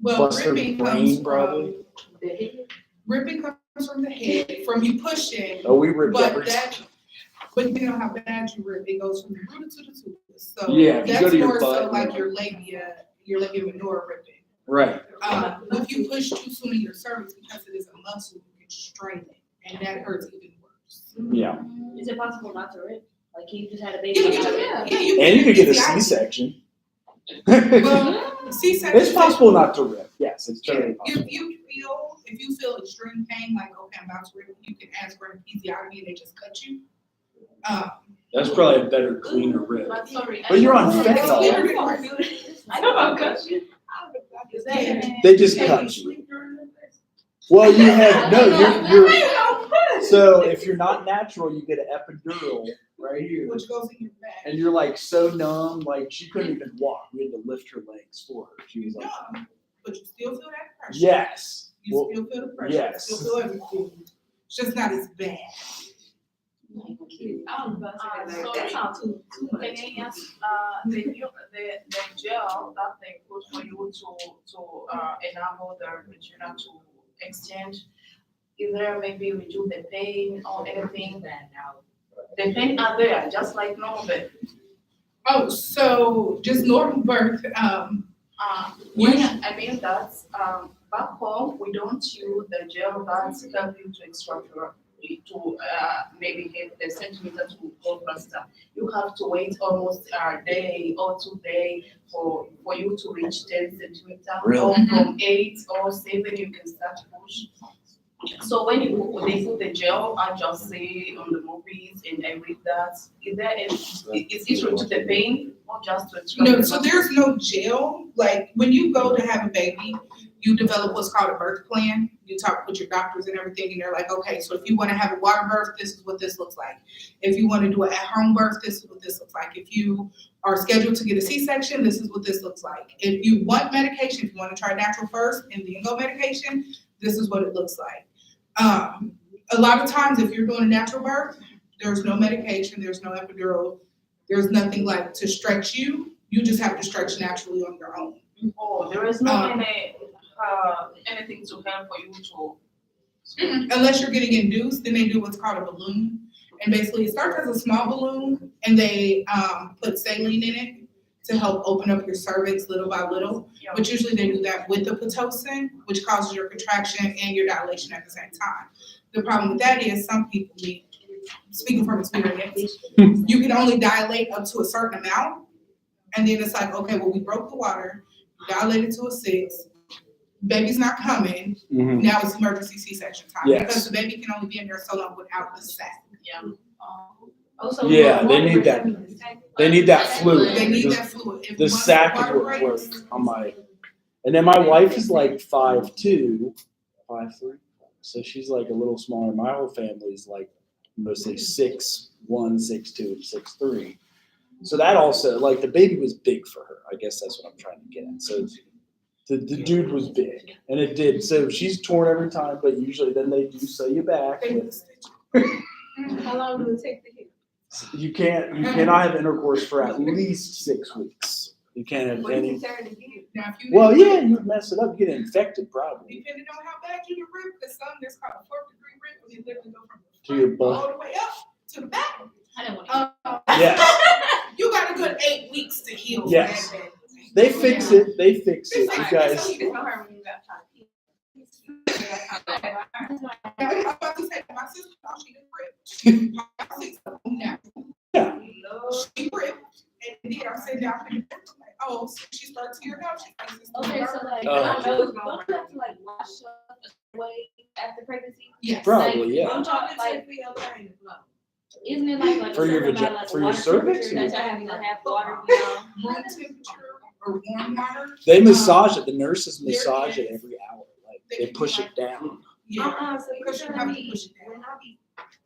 Well, Plus their ripping brain, comes probably. from the head. Ripping comes from the head, from you pushing. Oh, we ripped but everything. But depending on how bad you rip, it goes from the root to the tooth. So Yeah, if you that's go to your more butt, so like yeah. your labia minora ripping. Right. If you push too soon in your cervix, because it is a muscle, you can strain it, and that hurts even worse. Yeah. Is it possible not to rip? Like you just had a You baby. can and just- And you could get a C-section. Well, C-section. It's possible not to rip. Yes, it's totally possible. If you feel extreme pain, like okay, I'm about to rip, you can ask for an episiotomy and they just cut you. That's probably a better, cleaner rip. I'm sorry. But you're on It's fentanyl. cleaner than I know about cushion. They just cut you. Well, you have, no, you're, so if you're not natural, you get an epidural right here. Which goes in your back. And you're like so numb, like she couldn't even walk. We had to lift her legs for her. She was like, No, but you still feel that pressure. yes. You Well, still feel the pressure. yes. You still feel everything. It's just not as bad. The gel that they put for you to enable the vagina to extend, is there maybe reduce the pain or anything? The pain are there, just like normal birth. Oh, so just normal birth, When I mean that's back home we don't use the gel that's helping to extract your to maybe get the centimeter to go faster. You have to wait almost a day or 2 days for you to reach 10 centimeter. Really? Or from 8 or 7 you can start to push. So when they put the gel, I just see on the movies and I read that. Is there is it to the pain or just to extract? no, so there's no gel. Like when you go to have a baby, you develop what's called a birth plan. You talk with your doctors and everything, and they're like, okay, so if you want to have a water birth, this is what this looks like. If you want to do an at-home birth, this is what this looks like. If you are scheduled to get a C-section, this is what this looks like. If you want medication, if you want to try natural first and then go medication, this is what it looks like. A lot of times, if you're doing a natural birth, there's no medication, there's no epidural, there's nothing like to stretch you. You just have to stretch naturally on your own. Oh, there is no anything to help for you to. Unless you're getting induced, then they do what's called a balloon. And basically it starts as a small balloon and they put saline in it to help open up your cervix little by little. Yeah. But usually they do that with the Pitocin, which causes your contraction and your dilation at the same time. The problem with that is some people need, speaking from experience, you can only dilate up to a certain amount. And then it's like, okay, well, we broke the water, dilated to a 6, baby's not coming. Mhm. Now it's emergency C-section time Yes. because the baby can only be in there so long without the sac. Yeah. Also, Yeah, they need that. They need that fluid. They need The- that fluid. If The once sac is water what breaks, works on my, and then my wife is like 5'2", 5'3", so she's like a little smaller. My whole family is like mostly 6'1", 6'2", and 6'3". So that also, like, the baby was big for her. I guess that's what I'm trying to get at. So the dude was big, and it did. So she's torn every time, but usually then they do sew you back. How long does it take to heal? You cannot have intercourse for at least 6 weeks. You can't have What if any. you turn to heal? now if you Well, yeah, you mess it up, you get infected probably depending on how bad you rip, because some there's called a 4th-degree rip, when you literally go from to your the front all butt. the way up to the back. I don't want to. Yes, You got a good 8 weeks to heal. from Yes. that bad. they fix it. They fix it, you guys. So you just know her when you got trying to heal. Now, I was about to say, my sister thought she didn't rip. My sister, natural. Yeah. She ripped, and then I'm sitting down and I'm like, oh, so she starts tearing up. She's like, this is Okay, so like, Oh. I know, don't you have to like wash up away after pregnancy? yes. Probably, yeah. I'm talking like, isn't it like For a your certain vagi- amount, like for your water cervix, temperature or- that you have to have water, you know? Room temperature or warm water. They massage it. The nurses There massage it is- every hour. Like they push it down. Yeah. So you Because you telling have to me push it down. when I be,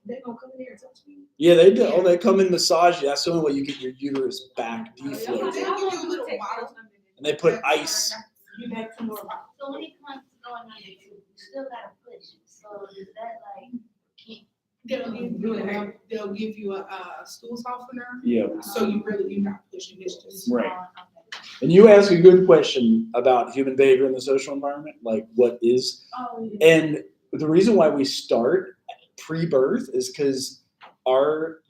they gonna come in there and touch me? Yeah, they do. Oh, they come and massage you. That's the only way you get your uterus back They deflated. give you a little bottle. And they put ice. You have some more bottle. So when it comes to going on you still gotta push it. So is that like, They'll give you a stool softener. Yeah. So you're not pushing. It's just. Right. And you ask a good question about human behavior in the social environment, like what is. oh, yeah. And the reason why we start pre-birth is because our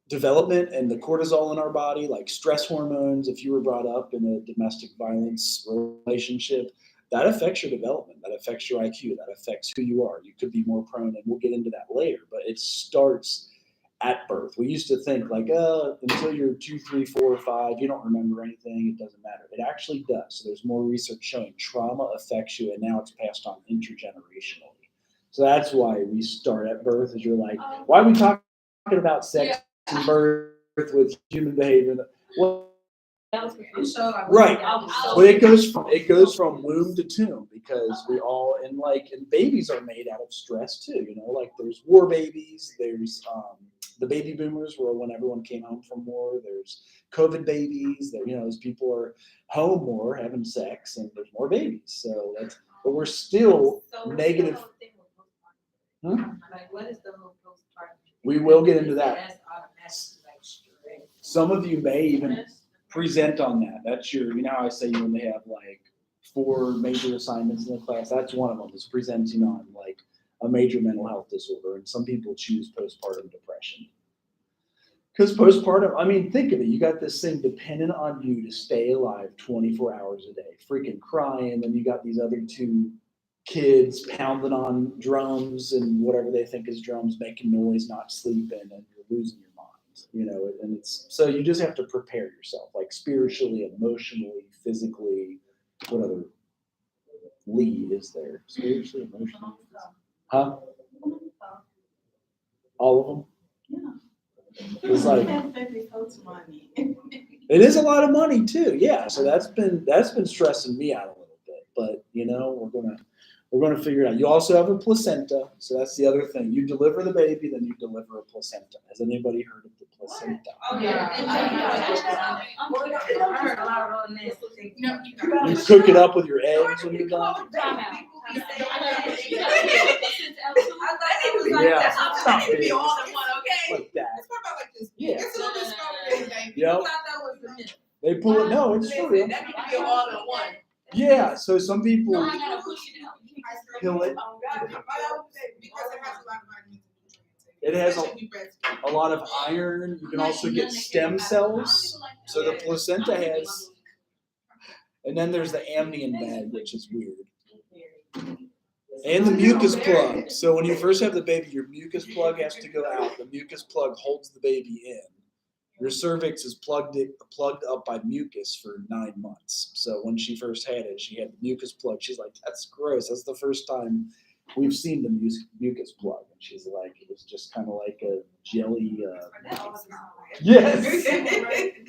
development and the cortisol in our body, like stress hormones, if you were brought up in a domestic violence relationship, that affects your development, that affects your IQ, that affects who you are. You could be more prone, and we'll get into that later, but it starts at birth. We used to think like, until you're 2, 3, 4, 5, you don't remember anything, it doesn't matter. It actually does. So there's more research showing trauma affects you, and now it's passed on intergenerationally. So that's why we start at birth, is you're like, why are we talking about sex and birth with human behavior? Well, Right, but it goes from womb to tomb because and babies are made out of stress too. You know, like there's war babies, there's the baby boomers were when everyone came home from war. There's COVID babies. That as people are home more having sex, and there's more babies. So but we're still negative. Huh? Like, what is the whole postpartum? We will get into that. That's automatic, like straight. Some of you may even present on that. That's your, how I say when they have like 4 major assignments in the class, that's one of them is presenting on like a major mental health disorder. And some people choose postpartum depression. Because postpartum, think of it. You got this thing dependent on you to stay alive 24 hours a day, freaking crying. And you got these other 2 kids pounding on drums and whatever they think is drums, making noise, not sleeping, and you're losing your mind, and it's, so you just have to prepare yourself, like spiritually, emotionally, physically, what other Lee is there? Spiritually, emotionally? Huh? All of them? Yeah. It's like, it is a lot of money too, yeah, so that's been stressing me out a little bit, but we're gonna figure it out. You also have a placenta, so that's the other thing. You deliver the baby, then you deliver a placenta. Has anybody heard of the placenta? Oh, yeah. I heard a lot of this. You cook it up with your eggs when you're done? Yeah. Like that. Yeah. Yep. They pull it. No, it's true. Yeah, so some people kill it. It has a lot of iron. You can also get stem cells. So the placenta has, and then there's the amnion bag, which is weird. And the mucus plug. So when you first have the baby, your mucus plug has to go out. The mucus plug holds the baby in. Your cervix is plugged up by mucus for 9 months. So when she first had it, she had the mucus plug. She's like, "That's gross. That's the first time we've seen the mucus plug." And she's like, "It was just kind of like a jelly." Yes.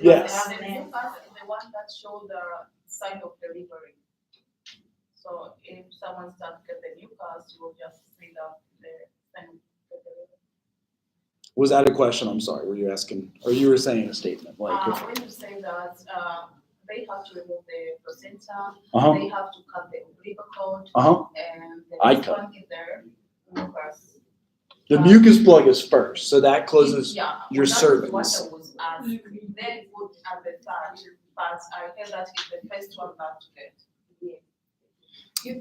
Yes. The one that showed the sign of delivery. So if someone starts to get the mucus, you will just see the sign of delivery. Was that a question? I'm sorry. Were you asking, or you were saying a statement? Like, when you say that they have to remove the placenta, Uh-huh. they have to cut the umbilical cord, and the I next cut. one is their mucus. The mucus plug is first, so that closes your that cervix. was what I was asked. They put at the third, but I heard that is the first one not to get.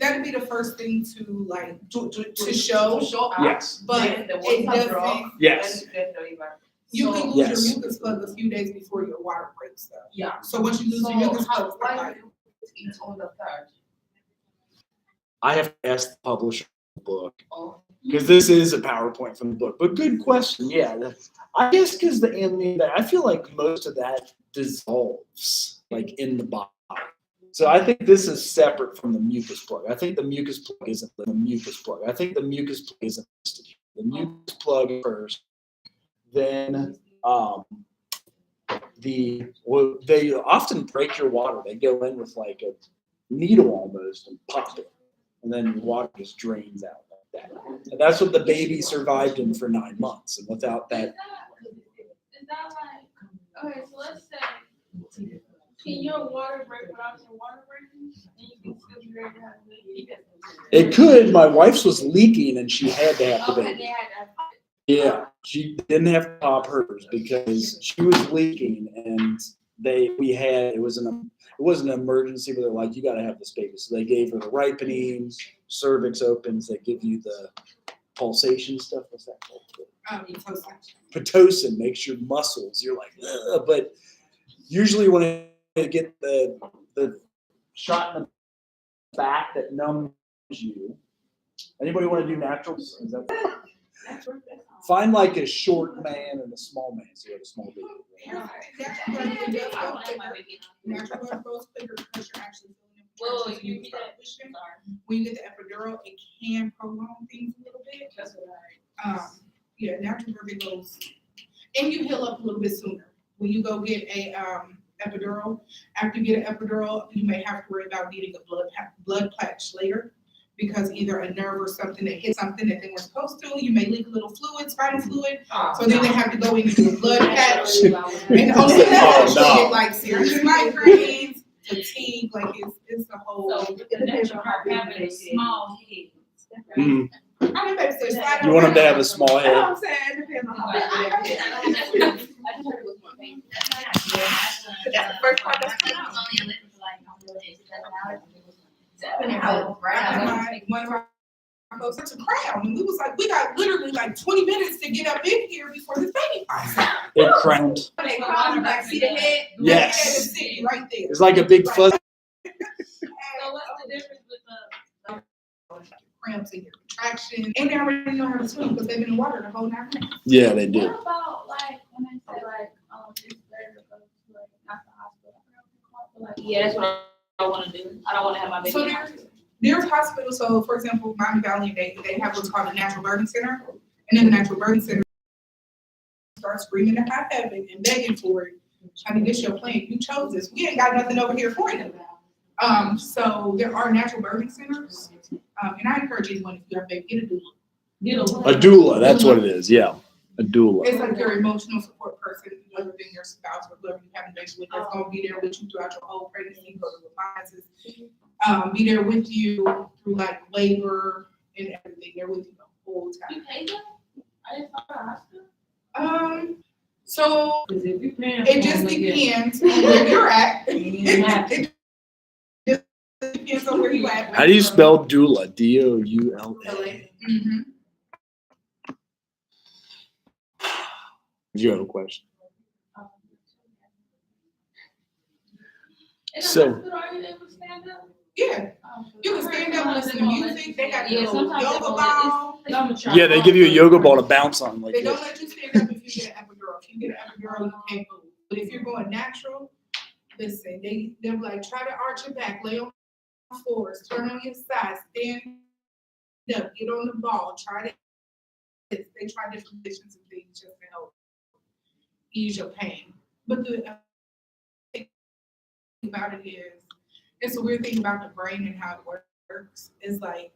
That'd be the first thing to like to show. Yes. But it doesn't. Yes. You can lose your mucus plug a few days before your water breaks though. Yeah. So once you lose your mucus plug, it's on the third. I have to ask the publisher of the book because this is a PowerPoint from the book. But good question. Yeah. I guess because the amnion, I feel like most of that dissolves like in the body. So I think this is separate from the mucus plug. I think the mucus plug isn't the mucus plug. I think the mucus plug isn't listed here. The mucus plug first, then they often break your water. They go in with like a needle almost and pop it, and then your water just drains out like that. And that's what the baby survived in for 9 months. And without that, Is that like, okay, so let's say, can your water break without your water breaking? And you can still be ready to have a baby? it could. My wife's was leaking, and she had to have the Okay, baby. they had to. Yeah, she didn't have to pop hers because she was leaking, and it wasn't an emergency, but they're like, "You got to have this baby." So they gave her the ripening, cervix opens. They give you the pulsation stuff. What's that called? Pitocin makes your muscles. You're like, ugh. But usually when they get the shot in the back that numbs you. Anybody want to do natural? Is that? Find like a short man and a small man, so you have a small baby. Natural blood goes quicker because you're actually feeling it. When you get the epidural, it can prolong things a little bit. That's what natural birth goes, and you heal up a little bit sooner. When you go get a epidural. After you get an epidural, you may have to worry about needing a blood patch later because either a nerve or something that hit something that they weren't supposed to. You may leak a little fluid, spinal fluid. So then they have to go in and do a blood patch. And only that you get like serious migraines, fatigue, like it's the whole. So the natural heart having a small head. Mhm. I mean, baby, so You want them to have a small You know head. what I'm saying? It depends on how big it is. That's the first part that's coming out. One of our folks, it's a crown, and we was like, we got literally like 20 minutes to get up in here before this baby pops out. They're crowned. They crown, like, see the head? Yes. The head is sitting right there. It's like a big fuzz. So what's the difference with the Cramps in your contraction, and they already know how to swim because they've been in water the whole 9 months. Yeah, they do. What about like when they say like it's better to go to like not the hospital? Like, yeah, that's what I want to do. I don't want to have my baby. So there's hospitals. So for example, Miami Valley, they have what's called a natural birthing center, and in the natural birthing center, start screaming to high heaven and begging for it. I mean, this your plan. You chose this. We ain't got nothing over here for you. So there are natural birthing centers, and I encourage anyone if you have a baby, get a doula. A doula, that's what it is. Yeah, a doula. It's like your emotional support person, other than your spouse or whoever you have a baby with, that's gonna be there with you throughout your whole pregnancy, go to appliances, be there with you through like labor and everything. They're with you the whole time. you pay them? I didn't know the hospital. So it just depends on where you're at. It just depends on where you at. How do you spell doula? D-O-U-L-A. Mm-hmm. Do you have a question? In the So- hospital, are you able to stand up? Yeah, you can stand up and listen to music. They got Yeah, a sometimes yoga ball. Yeah, they give you a yoga ball to bounce on like They don't this. let you stand up if you get an epidural. If you get an epidural, you can't move. But if you're going natural, listen, they're like, try to arch your back, lay on the floors, turn on your side, stand up, get on the ball, try to. They try different positions and things just to help ease your pain. But the thing about it is, it's a weird thing about the brain and how it works. Is like,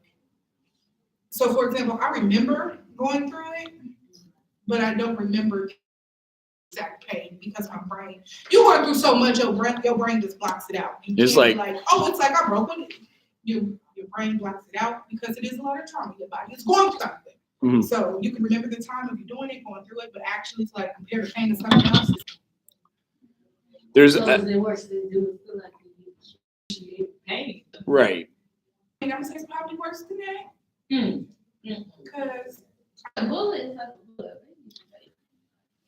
so for example, I remember going through it, but I don't remember the exact pain because my brain, you going through so much, your brain just blocks it out. You It's can't be like- oh, it's like I broke it. Your brain blocks it out because it is a lot of trauma. Your body is going through something. Mhm. So you can remember the time of you doing it, going through it, but actually to like compare the pain to something else. There's So a, is it worse than do it feel like you pain? right. And I'm saying it's probably worse than that. Because A bullet is like a bullet.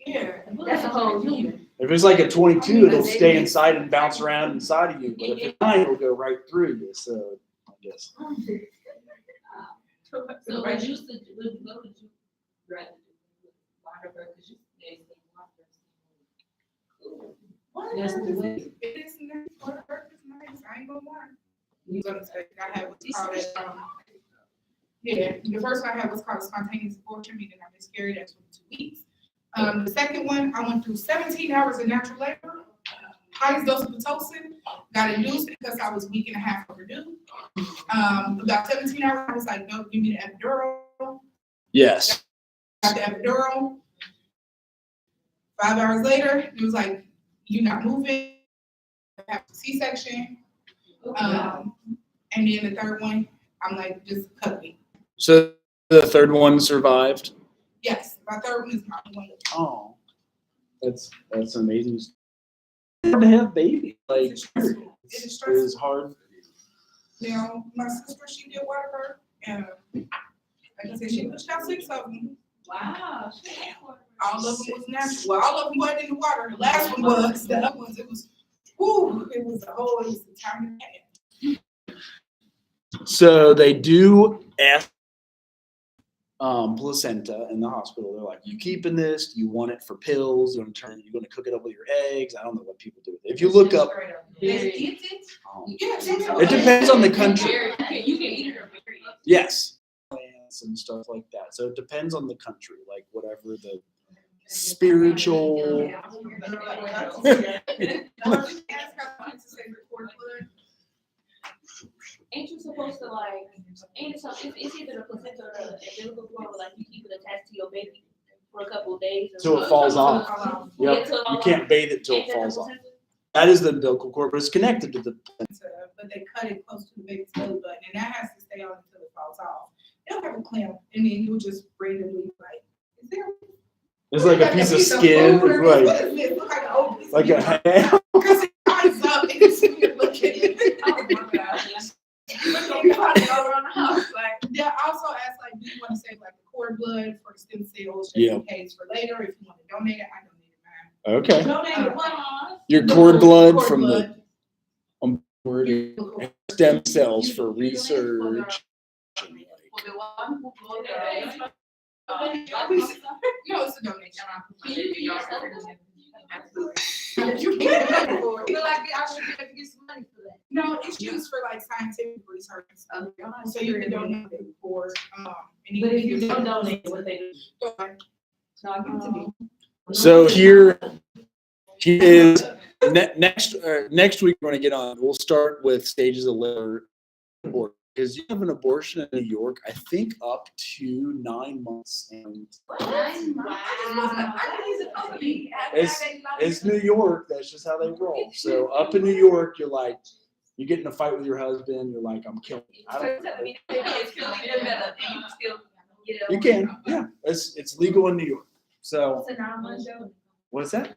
yeah, That's a whole human. If it's like a 22, it'll stay inside and bounce around inside of you. But if it's 9, it'll go right through you. So I guess. So I used to, what would you rather do? Water birth, because you said water birth. That's the way. it is nice. Water birth is nice. I ain't gonna lie. You gonna say I have what's called it. Yeah, the first one I had was called spontaneous abortion, meaning I miscarried at 22 weeks. The second one, I went through 17 hours of natural labor, highest dose of Pitocin, got induced because I was a week and a half overdue. About 17 hours, I was like, no, give me the epidural. Yes. Got the epidural. 5 hours later, it was like, you're not moving. I have a C-section. And then the third one, I'm like, just cut me. So the third one survived. Yes, my third one is my one. Oh, that's amazing. It's hard to have babies. Like It is it stressful. is hard. You know, my sister, she did water birth, and like I said, she pushed out 6 of them. Wow. All of them was natural. Well, all of them wasn't in the water. The last one was. The other ones, it was, whoo, it was the time to get. So they do ask placenta in the hospital. They're like, you keeping this? Do you want it for pills? You're gonna cook it up with your eggs? I don't know what people do with it. If you look up, it depends on the country. You can eat it or bury it. Yes, plants and stuff like that. So it depends on the country, like whatever the spiritual. Ask how to say the cord blood. Ain't you supposed to like, ain't it something, it's either the placenta or the umbilical cord, where like you keep it attached to your baby for a couple of days. Till it falls off. Yeah, Yep. till it You falls can't off. bathe it till Ain't it that the falls off. placenta? That is the umbilical cord, but it's connected to the. But they cut it close to the baby's belly button, and that has to stay on until it falls off. They'll have a clamp, and then you'll just randomly like, is there? It's like a piece of skin, food or right? what is this? Look like an old piece Like of a meat. ham. Because it rises up and it's you're looking at it. Oh my gosh. But you probably go around the house, like. Yeah, I also ask like, do you want to save like the cord blood for the stem cells just Yeah. in case for later? If you want to donate it, I donated mine. Okay. Donate what? Your cord blood Cord from blood. the stem cells for research. For the one who go there. No, it's a donation. Can you use that? You can't afford I feel it. like I should be able to get some money for that. No, it's used for like scientific research and stuff. So you can donate it for, any. But if you don't donate, what they do? No, give it to me. So here is next week we're going to get on. We'll start with stages of labor because you have an abortion in New York, I think up to 9 months, and it's New York. That's just how they roll. So up in New York, you're like, you get in a fight with your husband, you're like, I'm killing you. I don't. You can, yeah. It's legal in New York. So what's that?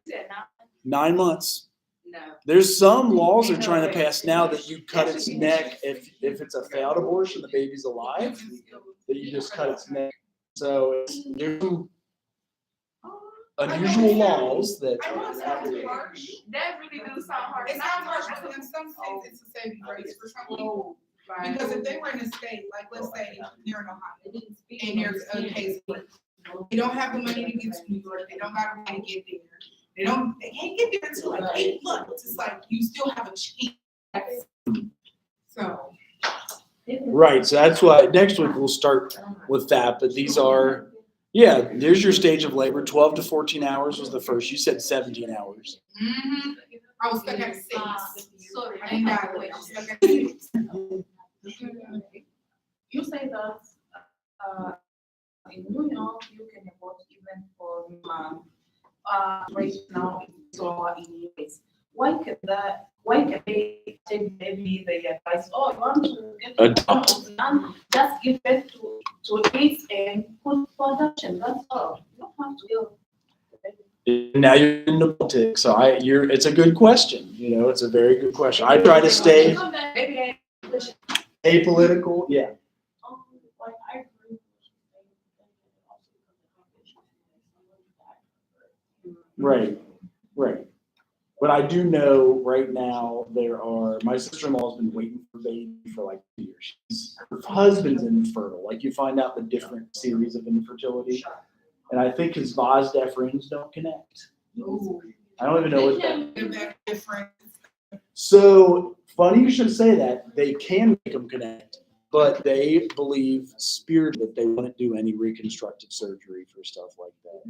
9 months. No. There's some laws they're trying to pass now that you cut its neck if it's a failed abortion, the baby's alive, that you just cut its neck. So there's some unusual laws that. I know it sounds harsh. That really do sound hard. It's not harsh, but in some states it's a saving grace for some people. Because if they were in a state, like let's say you're in Ohio, and there's a case, they don't have the money to get to New York, they don't got the money to get there. They can't get there until like 8 months. It's like you still have a chance. So. Right, so that's why next week we'll start with that, but these are, yeah, there's your stage of labor. 12 to 14 hours was the first. You said 17 hours. Mm-hmm. I was stuck at 6. Sorry, I didn't die away. I was stuck at 6. You say that in New York you can abort even for man. Right now it's lower in US. Why can they take maybe the advice, oh, you want to get Adopt. and just give birth to it and put for adoption, that's all. You don't have to go. Now you're in the politics, so it's a good question. You know, it's a very good question. I try to stay apolitical. Yeah. Like I agree. Right. But I do know right now my sister-in-law has been waiting for a baby for like 2 years. Her husband's infertile. Like you find out the different series of infertility. And I think his vas deferens don't connect. I don't even know what that is. So funny you should say that. They can make them connect, but they believe spirit that they wouldn't do any reconstructive surgery for stuff like that.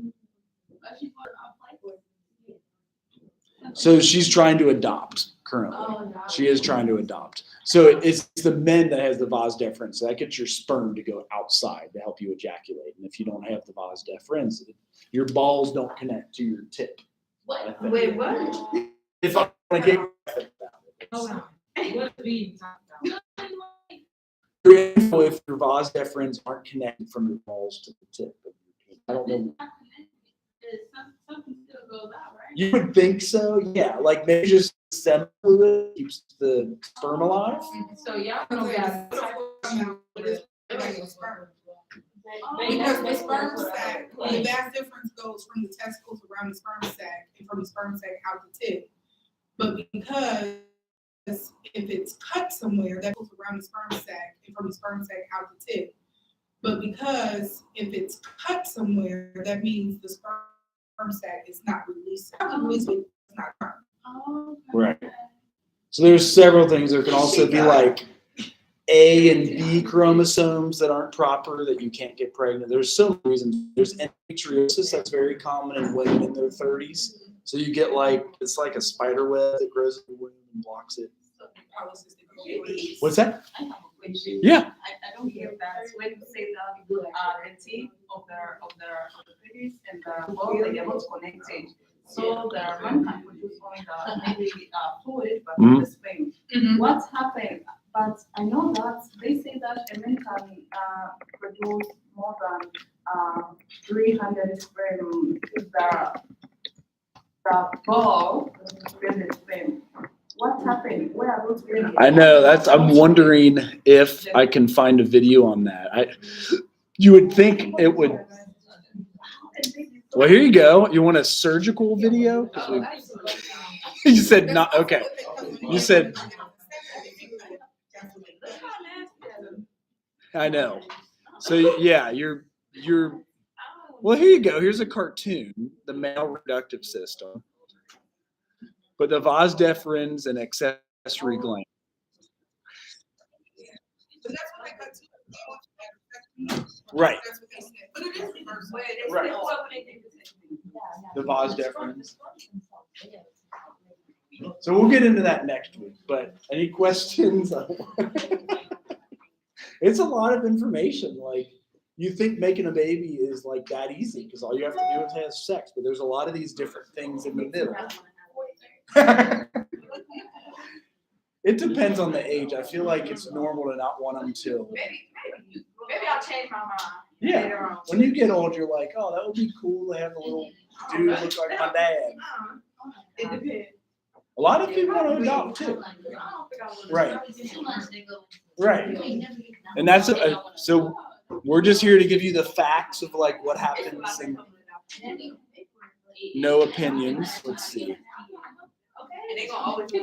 So she's trying to adopt currently. She is trying to adopt. So it's the men that has the vas deferens. So that gets your sperm to go outside to help you ejaculate. And if you don't have the vas deferens, your balls don't connect to your tip. What? Wait, what? If I want to get if your vas deferens aren't connected from your balls to the tip of your penis. I don't know. Something still goes out, right? You would think so, yeah. Like maybe just stem fluid keeps the sperm alive. So y'all know that. Because the sperm sac, the vas difference goes from the testicles around the sperm sac and from the sperm sac out the tip. But because if it's cut somewhere, that goes around the sperm sac and from the sperm sac out the tip. But because if it's cut somewhere, that means the sperm sac is not released. It's not turned. Right. So there's several things. There can also be like A and B chromosomes that aren't proper that you can't get pregnant. There's so many reasons. There's endometriosis that's very common in women in their 30s So you get like, it's like a spider web that grows in the womb and blocks it. What's that? Yeah. I don't hear that when you say that the teeth of the babies and the ball they are not connected. So the man can produce only the maybe fluid, but Mhm. the sperm. What happened? But I know that they say that a man can produce more than 300 sperm if the ball then the sperm. What happened? Where are those babies? I know I'm wondering if I can find a video on that. You would think it would. Well, here you go. You want a surgical video? You said not, okay. You said, I know. So yeah, you're, well, here you go. Here's a cartoon, the male reproductive system. But the vas deferens and accessory gland. Right. Right. The vas deferens. So we'll get into that next week. But any questions? It's a lot of information. Like, you think making a baby is like that easy because all you have to do is have sex, but there's a lot of these different things in the middle. It depends on the age. I feel like it's normal to not want them to. Maybe I'll change my mind. Yeah. When you get old, you're like, oh, that would be cool to have a little dude look like my dad. It depends. A lot of people want to adopt too. Right. Right. And that's so we're just here to give you the facts of like what happens and no opinions. Let's see. And they gonna always be